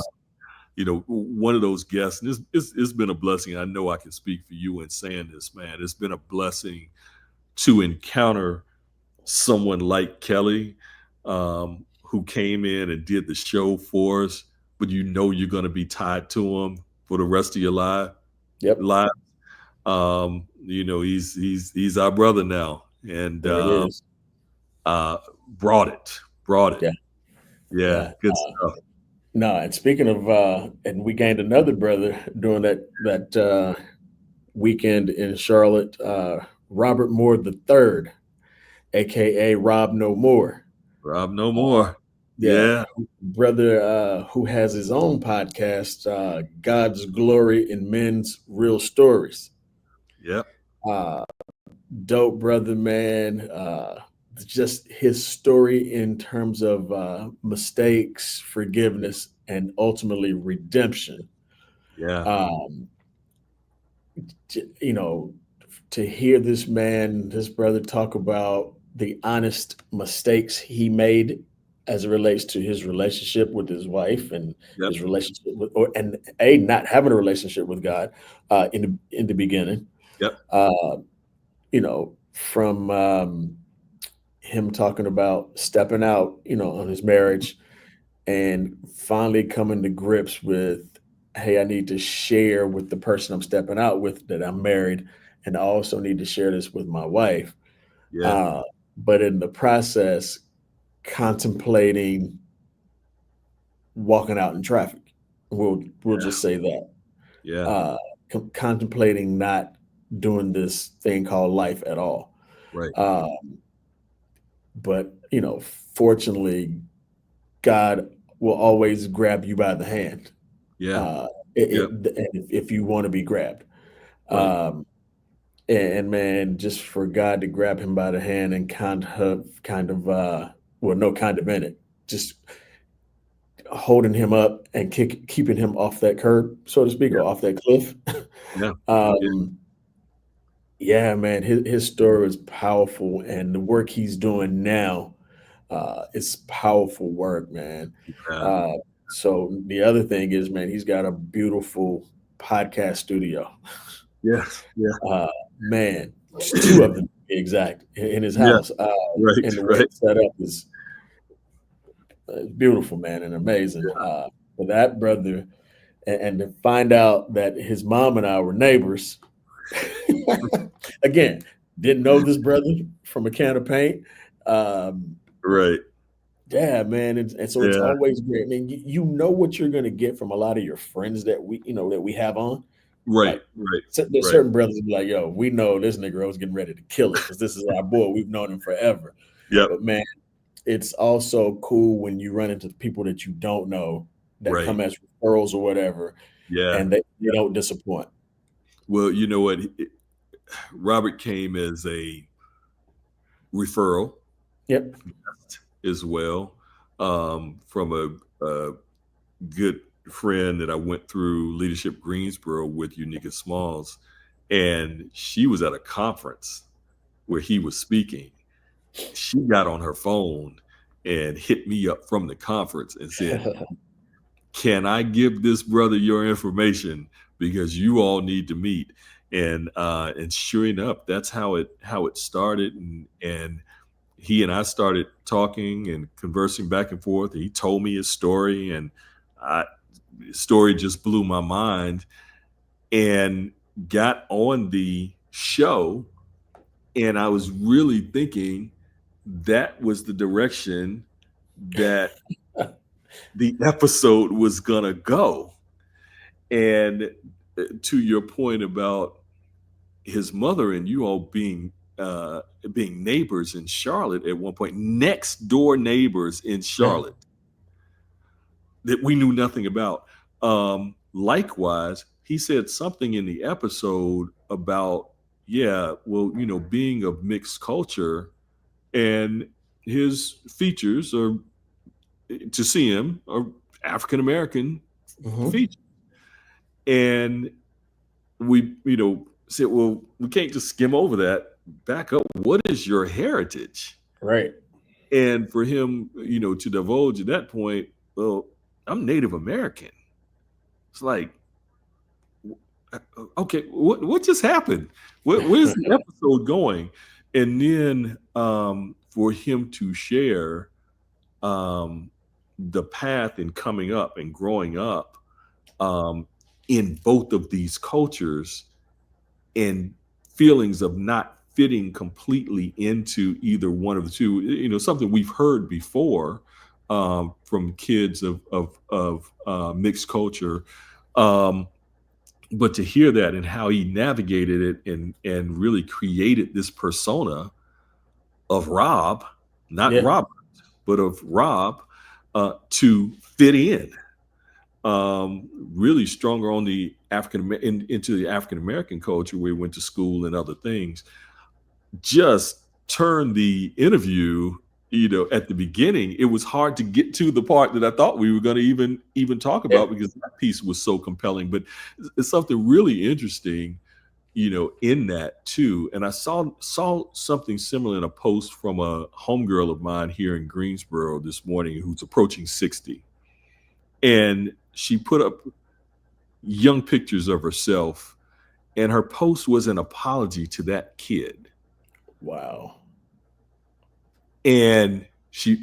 one of those guests. And it's been a blessing. I know I can speak for you in saying this, man. It's been a blessing to encounter someone like Kelly, who came in and did the show for us, but you're going to be tied to him for the rest of your life. Yep. He's our brother now, and There it is. brought it. Yeah. Yeah, good stuff. No, and speaking of, and we gained another brother during that weekend in Charlotte, Robert Moore III, aka Rob No More. Rob No More. Yeah. Brother who has his own podcast, God's Glory in Men's Real Stories. Yep. Dope brother, man. Just his story in terms of mistakes, forgiveness, and ultimately redemption. Yeah. To hear this brother talk about the honest mistakes he made as it relates to his relationship with his wife and his relationship with, not having a relationship with God in the beginning. Yep. From him talking about stepping out, on his marriage and finally coming to grips with, hey, I need to share with the person I'm stepping out with that I'm married, and I also need to share this with my wife. Yeah. But in the process, contemplating walking out in traffic. We'll just say that. Yeah. Contemplating not doing this thing called life at all. Right. But fortunately, God will always grab you by the hand. Yeah. If you want to be grabbed. Right. And man, just for God to grab him by the hand and just holding him up and keeping him off that curb, so to speak, or off that cliff. Yeah, man, his story is powerful, and the work he's doing now is powerful work, man. Yeah. So the other thing is, man, he's got a beautiful podcast studio. Yes. Yeah. Man, two of them, to be exact, in his house. Right. And the way it's set up is beautiful, man, and amazing. For that brother, and to find out that his mom and I were neighbors. Again, didn't know this brother from a can of paint. Right. Yeah, man, and so it's always great. I mean, you know what you're going to get from a lot of your friends that we have on. Right. There's certain brothers be like, yo, we know this nigga was getting ready to kill it because this is our boy. We've known him forever. Yeah. But man, it's also cool when you run into people that you don't know that come as referrals or whatever. Yeah. And they don't disappoint. Well, you know what? Robert came as a referral. Yep. As well, from a good friend that I went through Leadership Greensboro with, Unica Smalls, and she was at a conference where he was speaking. She got on her phone and hit me up from the conference and said, "Can I give this brother your information because you all need to meet?" And sure enough, that's how it started, and he and I started talking and conversing back and forth. He told me his story, and his story just blew my mind, and got on the show. And I was really thinking that was the direction that the episode was going to go. And to your point about his mother and you all being neighbors in Charlotte at one point, next door neighbors in Charlotte that we knew nothing about. Likewise, he said something in the episode about yeah, well, being of mixed culture, and his features are, to see him, are African American Mhm. features. And we, said, well, we can't just skim over that. Back up. What is your heritage? Right. And for him, to divulge at that point, well, I'm Native American. It's like, okay, what just happened? Where's the episode going? And then for him to share the path in coming up and growing up in both of these cultures, and feelings of not fitting completely into either one of the two, something we've heard before from kids of mixed culture. Um, but to hear that and how he navigated it and really created this persona of Rob, not Yeah. Robert, but of Rob, to fit in, really stronger on the into the African American culture where he went to school and other things. Just turned the interview, at the beginning. It was hard to get to the part that I thought we were going to even talk about, because that piece was so compelling. But it's something really interesting, in that too. And I saw something similar in a post from a homegirl of mine here in Greensboro this morning, who's approaching 60. And she put up young pictures of herself, and her post was an apology to that kid. Wow. And she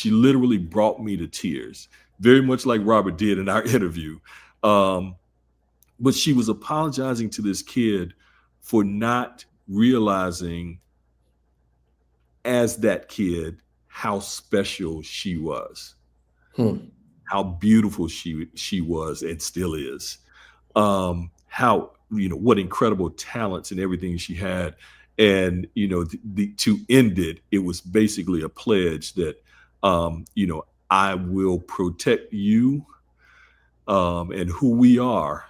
literally brought me to tears, very much like Robert did in our interview. But she was apologizing to this kid for not realizing, as that kid, how special she was, how beautiful she was and still is, how, what incredible talents and everything she had. And, to end it, it was basically a pledge that, I will protect you and who we are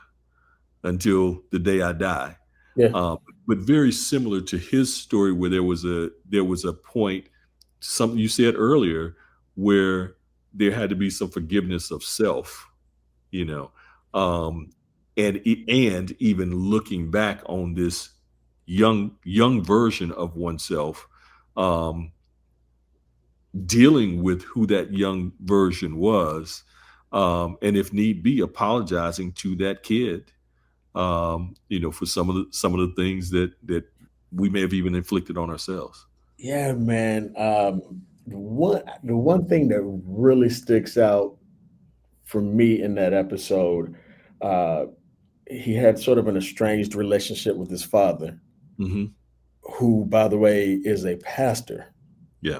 until the day I die. Yeah. But very similar to his story, where there was a point, something you said earlier, where there had to be some forgiveness of self, and even looking back on this young version of oneself, dealing with who that young version was, and if need be, apologizing to that kid, for some of the things that we may have even inflicted on ourselves. Yeah, man. The one thing that really sticks out for me in that episode, he had sort of an estranged relationship with his father, Mm-hmm. who, by the way, is a pastor. Yeah.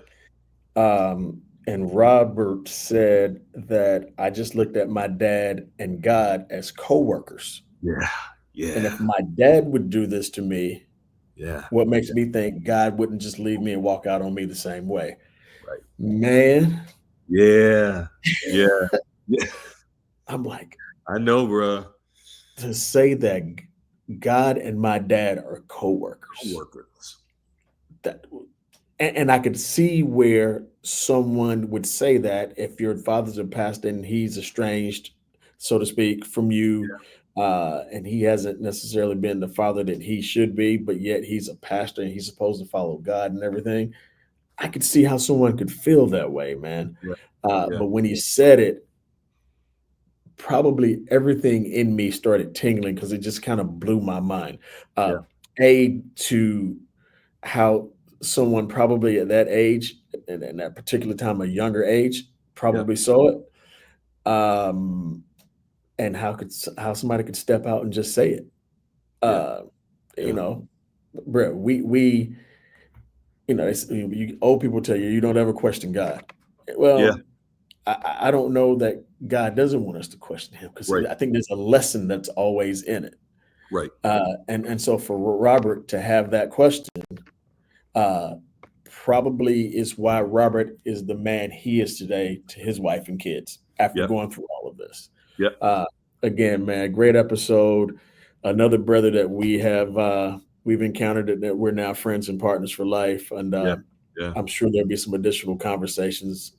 And Robert said that I just looked at my dad and God as coworkers. Yeah. And Yeah. if my dad would do this to me, Yeah. what makes me think God wouldn't just leave me and walk out on me the same way? Right. Man, Yeah. Yeah. Yeah. I'm like, I know, bro. to say that God and my dad are coworkers. Workers. That, and I could see where someone would say that if your father's a pastor and he's estranged, so to speak, from you, and he hasn't necessarily been the father that he should be, but yet he's a pastor and he's supposed to follow God and everything. I could see how someone could feel that way, man. Yeah. But when he said it, probably everything in me started tingling because it just kind of blew my mind. To how someone probably at that age and in that particular time, a younger age, probably saw it. And how somebody could step out and just say it. You know, bro, we old people tell you don't ever question God. Well, I don't know that God doesn't want us to question him, because Right. I think there's a lesson that's always in it. Right. And so for Robert to have that question, probably is why Robert is the man he is today to his wife and kids after Yep. going through all of this. Yep. Again, man, great episode. another brother that we've encountered that we're now friends and partners for life. And Yeah. I'm sure there'll be some additional conversations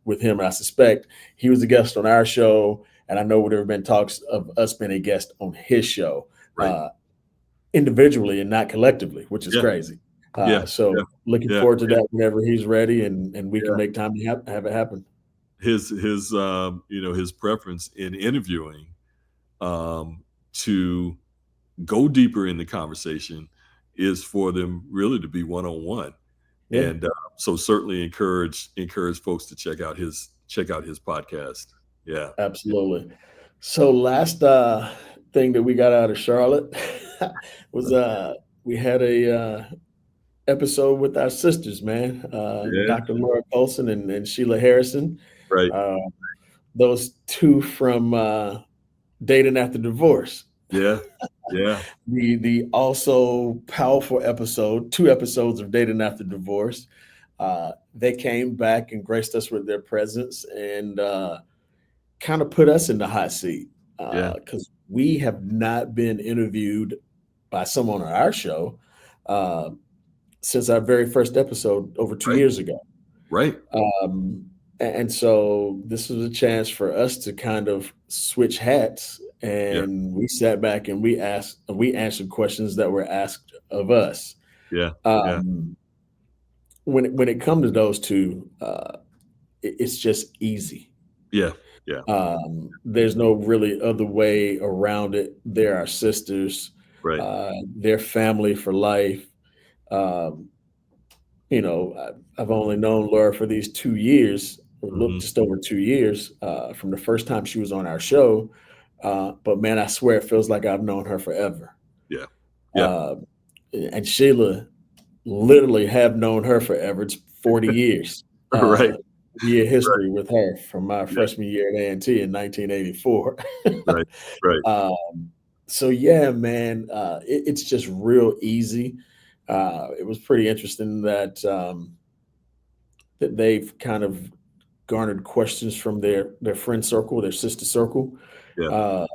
with him. I suspect he was a guest on our show, and I know there have been talks of us being a guest on his show, Right. individually and not collectively, which is Yeah. crazy. Yeah. So Yeah. looking Yeah. forward to that whenever he's ready, and we Yeah. can make time to have it happen. His his preference in interviewing to go deeper in the conversation is for them really to be one-on-one. Yeah. And so certainly encourage folks to check out his podcast. Yeah. Absolutely. So last thing that we got out of Charlotte was we had a episode with our sisters, man. Yeah. Dr. Laura Colson and Sheila Harrison. Right. Those two from Dating After Divorce. Yeah. Yeah. The also powerful episode, 2 episodes of Dating After Divorce. They came back and graced us with their presence and kind of put us in the hot seat because we have not been interviewed by someone on our show since our very first episode over 2 years ago. Right. And so this was a chance for us to kind of switch hats, and we sat back and we answered questions that were asked of us. Yeah. When it comes to those two, it's just easy. Yeah. Yeah. There's no really other way around it. They're our sisters. Right. They're family for life. You know, I've only known Laura for these 2 years, just over 2 years, from the first time she was on our show. But man, I swear it feels like I've known her forever. Yeah. Yeah. And Sheila, literally have known her forever. It's 40 years. Right. Year history with her from my freshman year at A&T in 1984. Right. So yeah, man, it's just real easy. It was pretty interesting that that they've kind of garnered questions from their friend circle, their sister circle. Yeah.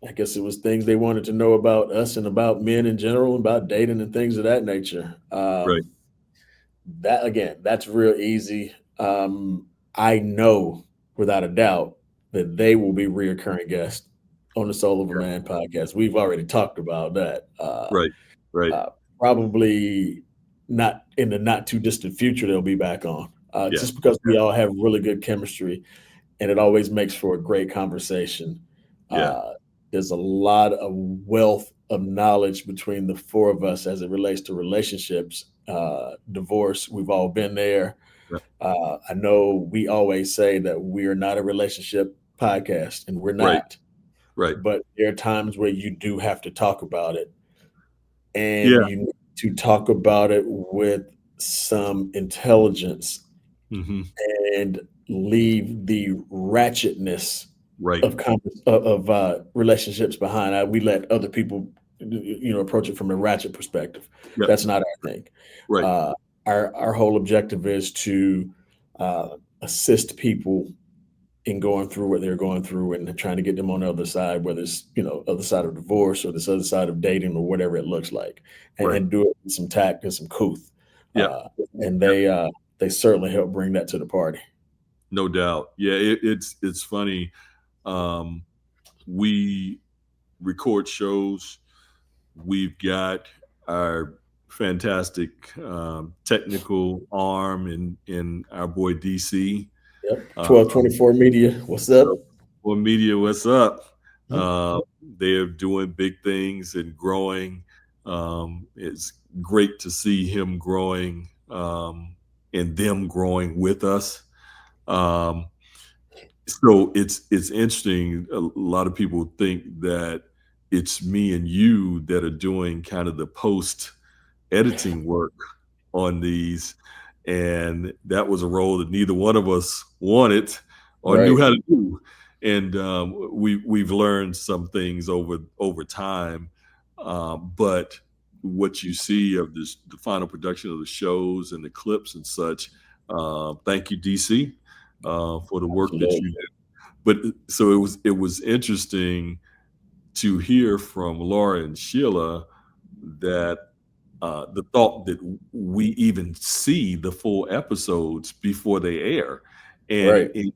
I guess it was things they wanted to know about us and about men in general, about dating and things of that nature. Right. That again, that's real easy. I know without a doubt that they will be reoccurring guests on the Soul of a Man podcast. We've already talked about that. Right. Probably not in the not too distant future they'll be back on. Just because we all have really good chemistry, and it always makes for a great conversation. There's a lot of wealth of knowledge between the 4 of us as it relates to relationships, divorce. We've all been there. I know we always say that we are not a relationship podcast, and we're not. Right. But there are times where you do have to talk about it, and you need to talk about it with some intelligence and leave the ratchetness of relationships behind. We let other people, approach it from a ratchet perspective. That's not our thing. Right. Our whole objective is to assist people in going through what they're going through and trying to get them on the other side, whether it's, other side of divorce or this other side of dating or whatever it looks like, and do it with some tact and some couth. And they certainly help bring that to the party. No doubt. Yeah. It's funny. We record shows. We've got our fantastic technical arm in our boy DC. 1224 Media, what's up? Well, Media, what's up? They're doing big things and growing. It's great to see him growing and them growing with us. So it's interesting. A lot of people think that it's me and you that are doing kind of the post editing work on these, and that was a role that neither one of us wanted or knew how to do. And we've learned some things over time, but what you see of the final production of the shows and the clips and such, thank you, DC, for the work that you did. But so it was interesting to hear from Laura and Sheila that the thought that we even see the full episodes before they air. And Right. in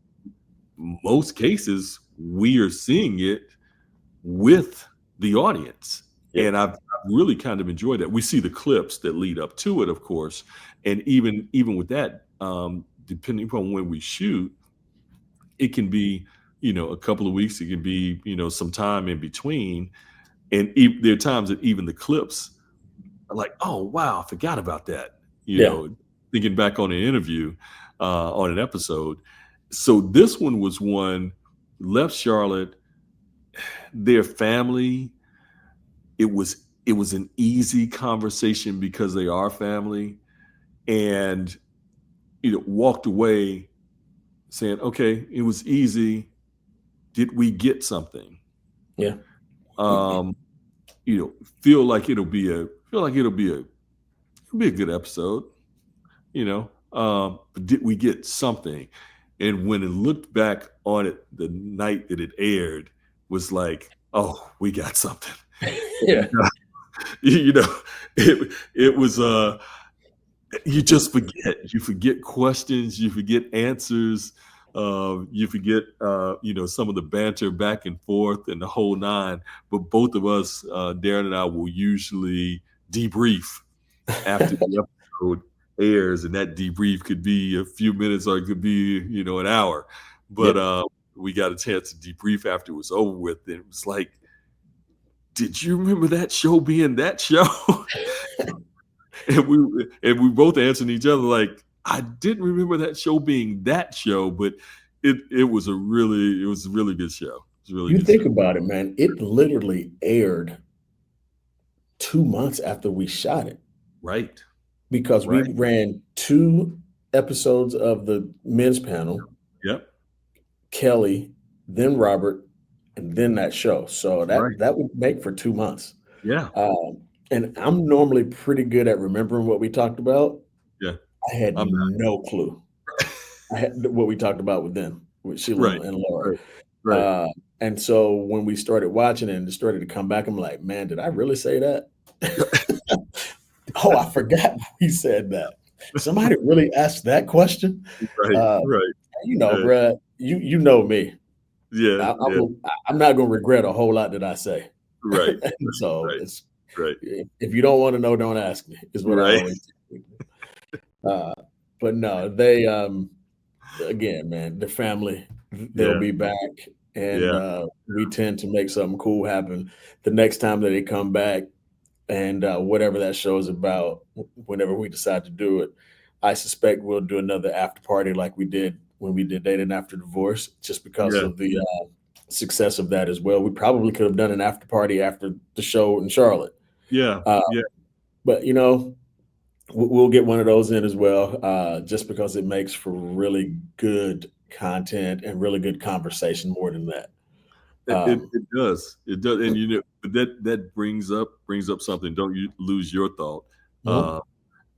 most cases, we are seeing it with the audience. Yeah. And I've really kind of enjoyed that. We see the clips that lead up to it, of course. And even with that, depending upon when we shoot, it can be, a couple of weeks, it can be, some time in between. And there are times that even the clips are like, oh, wow, I forgot about that. Thinking back on an interview, on an episode. So this one was one, left Charlotte, their family. It was an easy conversation because they are family, and walked away saying, okay, it was easy. Did we get something? Yeah. Feel like it'll be a good episode, but did we get something? And when it looked back on it the night that it aired, was like, oh, we got something. Yeah. It was you just forget. You forget questions, you forget answers, you forget some of the banter back and forth and the whole nine. But both of us, Darren and I, will usually debrief after the episode airs, and that debrief could be a few minutes or it could be an hour. But we got a chance to debrief after it was over with, and it was like, did you remember that show being that show? and we both answered each other like, I didn't remember that show being that show, but it was a really good show. It was a really You good think show. about it, man. It literally aired 2 months after we shot it, Right. because Right. we ran 2 episodes of the men's panel, Yep. Kelly, then Robert, and then that show. So Right. that would make for 2 months. Yeah. And I'm normally pretty good at remembering what we talked about. Yeah. I had I'm not. no clue. I had what we talked about with them, with Sheila Right. and Laura. Right. And so when we started watching it and it started to come back, I'm like, man, did I really say that? Oh, I forgot we said that. Somebody really asked that question. Right. Right. Yeah. Bruh, you know me. Yeah. Yeah. I'm not going to regret a whole lot that I say. Right. So Right. it's Right. if you don't want to know, don't ask me. Is what I Right. always say. But no, they again, man, the family, they'll Yeah. be back, and Yeah. we tend to make something cool happen the next time that they come back, and whatever that show is about, whenever we decide to do it, I suspect we'll do another after party like we did when we did Dating After Divorce, just because Yeah. of the success of that as well. We probably could have done an after party after the show in Charlotte. Yeah. Yeah. But we'll get one of those in as well, just because it makes for really good content and really good conversation more than that. It does. It does. And but that brings up something. Don't you lose your thought. Mhm.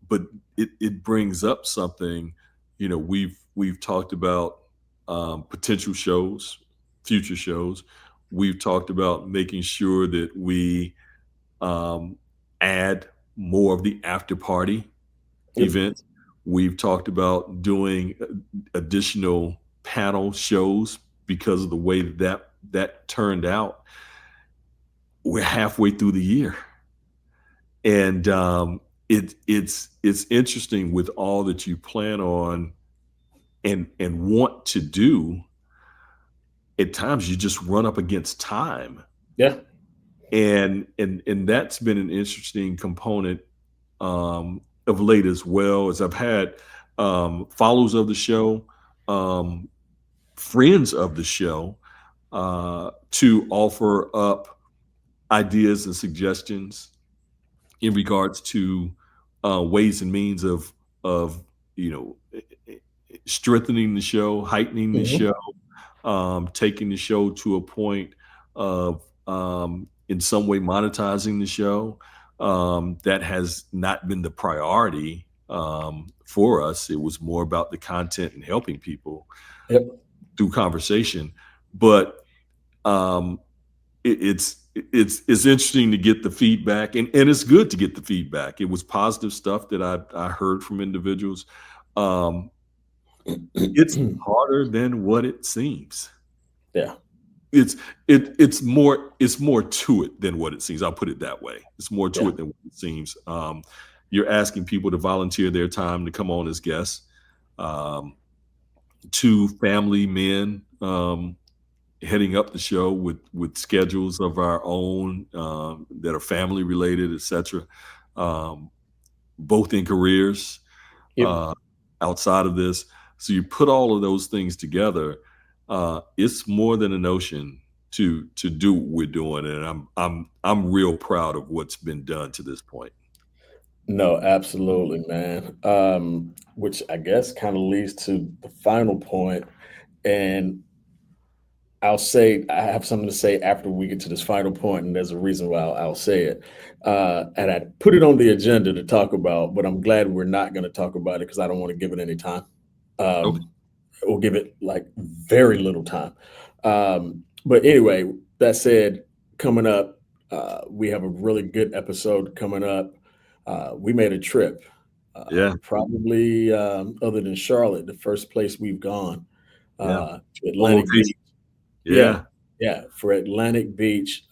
But it brings up something. We've talked about potential shows, future shows. We've talked about making sure that we add more of the after party Yep. events. We've talked about doing additional panel shows because of the way that turned out. We're halfway through the year, and it's interesting with all that you plan on and want to do. At times, you just run up against time. Yeah. And that's been an interesting component of late, as well as I've had followers of the show, friends of the show, to offer up ideas and suggestions in regards to ways and means of strengthening the show, heightening the Mhm. show, taking the show to a point of in some way monetizing the show. That has not been the priority for us. It was more about the content and helping people Yep. through conversation. But it's interesting to get the feedback, and it's good to get the feedback. It was positive stuff that I heard from individuals. It's harder than what it seems. Yeah. It's more to it than what it seems. I'll put it that way. It's more to Yeah. it than what it seems. You're asking people to volunteer their time to come on as guests. Two family men heading up the show with schedules of our own that are family related, etc. Both in careers Yep. outside of this. So you put all of those things together. It's more than a notion to do what we're doing, and I'm real proud of what's been done to this point. No, absolutely, man. Which I guess kind of leads to the final point, and I'll say I have something to say after we get to this final point, and there's a reason why I'll say it. And I put it on the agenda to talk about, but I'm glad we're not going to talk about it because I don't want to give it any time. Okay. We'll give it like very little time. But anyway, that said, coming up, we have a really good episode coming up. We made a trip. Yeah. Probably other than Charlotte, the first place we've gone Yeah. to Atlantic Okay. Beach. Yeah. Yeah, for Atlantic Beach,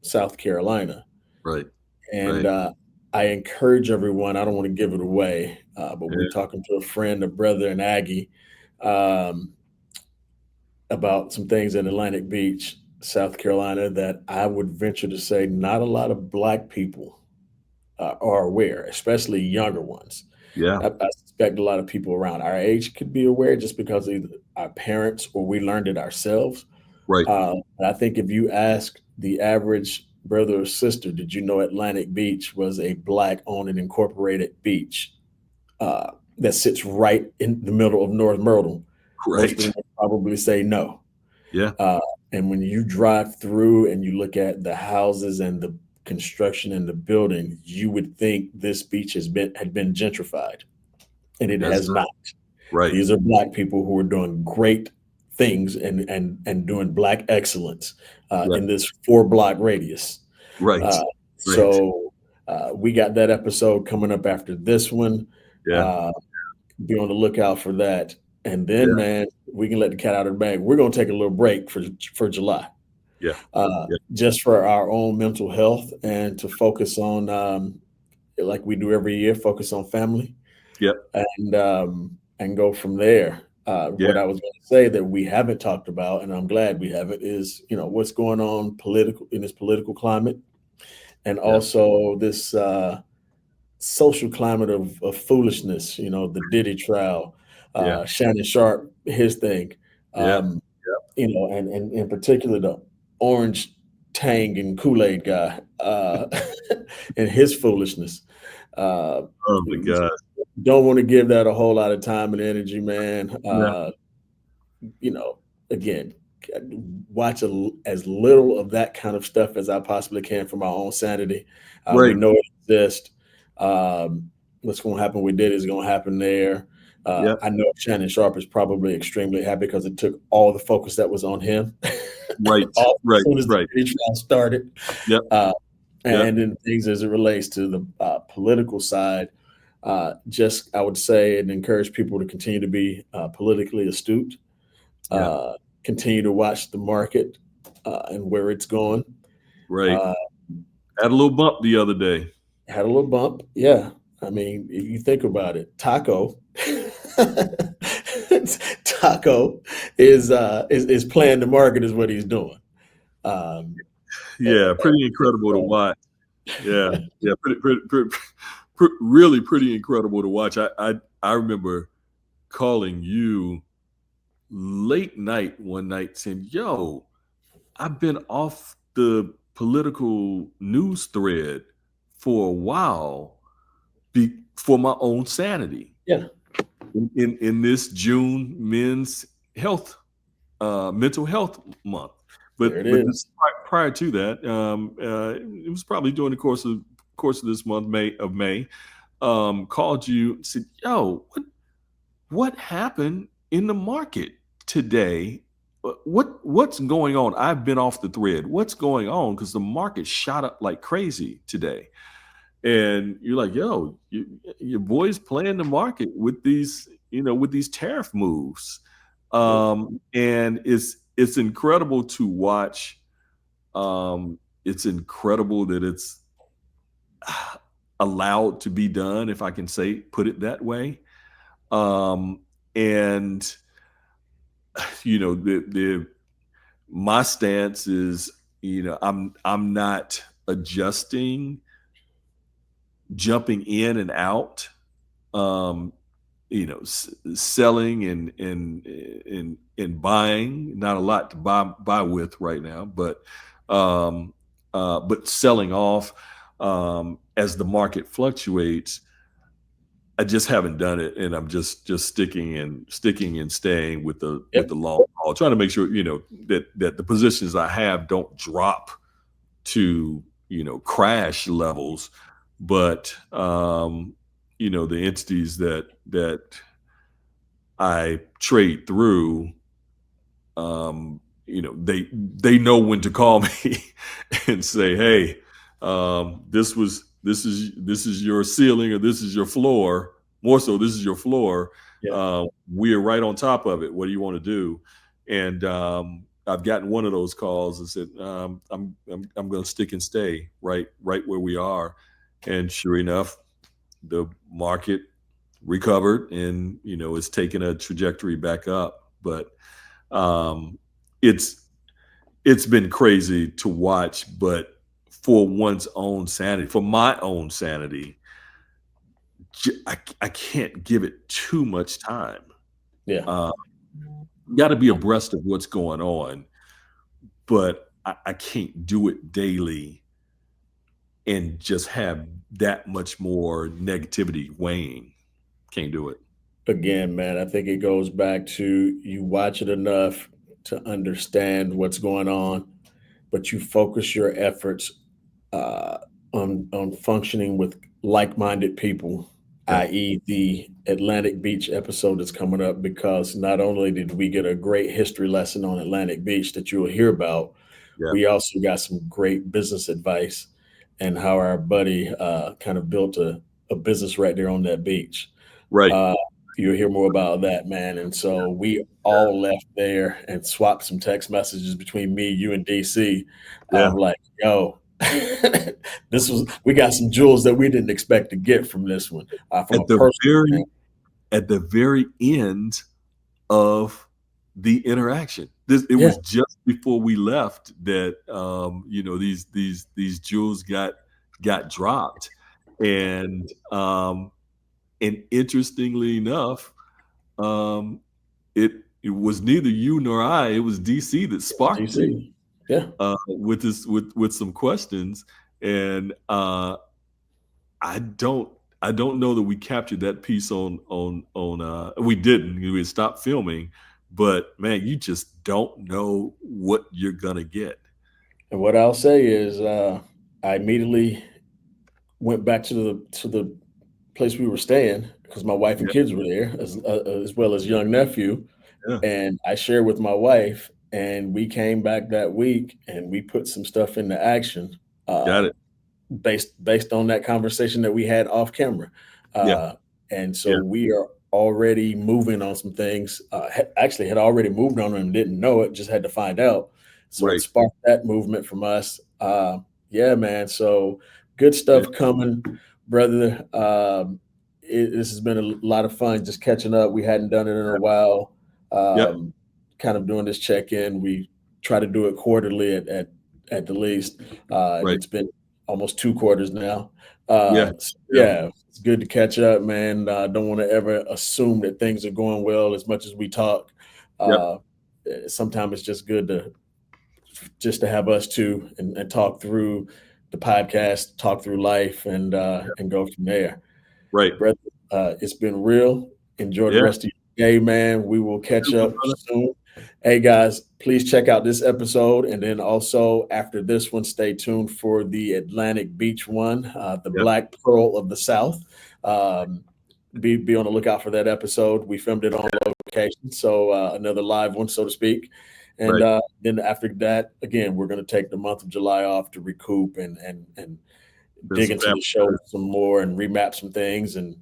South Carolina. Right. And Right. I encourage everyone, I don't want to give it away, but Yeah. we're talking to a friend, a brother, an Aggie, um, about some things in Atlantic Beach, South Carolina, that I would venture to say not a lot of Black people are aware, especially younger ones. Yeah. I suspect a lot of people around our age could be aware just because either our parents or we learned it ourselves. Right. I think if you ask the average brother or sister, did you know Atlantic Beach was a Black owned and incorporated beach that sits right in the middle of North Myrtle? Most of Right. them would probably say no. Yeah. And when you drive through and you look at the houses and the construction and the building, you would think this beach had been gentrified, and it That's has not. right. These are Black people who are doing great things and doing Black excellence Right. in this 4-block radius. Right. Uh, Right. so we got that episode coming up after this one. Yeah. Be on the lookout for that. And then, Yeah. man, we can let the cat out of the bag. We're going to take a little break for July, Yeah. Yeah. just for our own mental health and to focus on, like we do every year, focus on family. Yep. And go from there. What Yeah. I was going to say that we haven't talked about, and I'm glad we haven't, is what's going on in this political climate, and Yeah. also this social climate of foolishness. The Diddy trial, Yeah. Shannon Sharp, his thing, Yeah. and in particular the Orange Tang and Kool-Aid guy and his foolishness. Oh my God. Don't want to give that a whole lot of time and energy, man. Yeah. Again, watch as little of that kind of stuff as I possibly can for my own sanity. We Right. know it exists. What's going to happen with Diddy is going to happen there. Yep. I know Shannon Sharp is probably extremely happy because it took all the focus that was on him. Right. As Right. soon as Right. the Diddy trial started. Yep. And then things as it relates to the political side, I would say and encourage people to continue to be politically astute, Yeah. continue to watch the market and where it's going. Right. Uh, Had a little bump the other day. Had a little bump. Yeah. I mean, if you think about it, Taco is playing the market is what he's doing. Yeah. Pretty incredible to watch. Yeah. Yeah. Really pretty incredible to watch. I remember calling you late night one night saying, yo, I've been off the political news thread for a while for my own sanity. Yeah. In this June men's health, mental health month. But There it is. prior to that, it was probably during the course of this month, May, called you and said, yo, what happened in the market today what's going on? I've been off the thread. What's going on? Because the market shot up like crazy today, and you're like, yo, your boy's playing the market with these, with these tariff moves, and it's incredible to watch. It's incredible that it's allowed to be done, if I can put it that way. And my stance is, I'm not adjusting, jumping in and out, selling and buying. Not a lot to buy with right now, but selling off as the market fluctuates. I just haven't done it, and I'm just sticking and staying with the long haul, trying to make sure that the positions I have don't drop to crash levels, but the entities that I trade through, they know when to call me and say, hey, this is your ceiling, or this is your floor. More so, this is your floor. Yeah. We are right on top of it. What do you want to do? And I've gotten one of those calls and said, I'm going to stick and stay right where we are. And sure enough, the market recovered, and it's taken a trajectory back up. But it's been crazy to watch. But for one's own sanity, for my own sanity, I can't give it too much time. Yeah. Got to be abreast of what's going on, but I can't do it daily and just have that much more negativity weighing. Can't do it. Again, man, I think it goes back to you watch it enough to understand what's going on, but you focus your efforts on functioning with like-minded people, i.e. the Atlantic Beach episode that's coming up, because not only did we get a great history lesson on Atlantic Beach that you'll hear about, we also got some great business advice and how our buddy kind of built a business right there on that beach. Right. You'll hear more about that, man. And so we all left there and swapped some text messages between me, you, and DC. Yeah. I'm like, yo, we got some jewels that we didn't expect to get from this one. At the very end of the interaction, it was just before we left that these jewels got dropped, and interestingly enough, it was neither you nor I. It was DC that sparked it. Yeah. With some questions, and I don't know that we captured that piece on we didn't. We had stopped filming, but man, you just don't know what you're gonna get. And what I'll say is, I immediately went back to the place we were staying because my wife and kids were there, as well as young nephew, and I shared with my wife. And we came back that week and we put some stuff into action. Got it. Based on that conversation that we had off camera. And so we are already moving on some things. Actually had already moved on them and didn't know it, just had to find out. So it sparked that movement from us. Yeah, man. So good stuff coming, brother. This has been a lot of fun just catching up. We hadn't done it in a while. Kind of doing this check-in. We try to do it quarterly at the least. It's been almost 2 quarters now. It's good to catch up, man. Don't want to ever assume that things are going well as much as we talk. Sometimes it's just good to have us two and talk through the podcast, talk through life, and go from there. Right, brother. It's been real. Enjoy the rest of your day, man. We will catch up soon. Hey guys, please check out this episode, and then also after this one, stay tuned for the Atlantic Beach one, the Black Pearl of the South. Be on the lookout for that episode. We filmed it on location, so another live one, so to speak. And Right. then after that, again, we're going to take the month of July off to recoup and dig into the show some more and remap some things and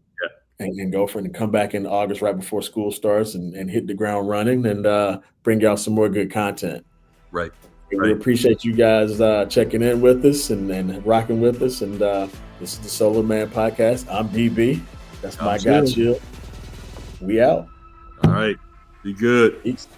go for it and come back in August right before school starts and hit the ground running and bring y'all some more good content. Right. We appreciate you guys checking in with us and rocking with us. And this is the Solar Man Podcast. I'm DB. That's my guy, Chill. We out. All right. Be good. Peace.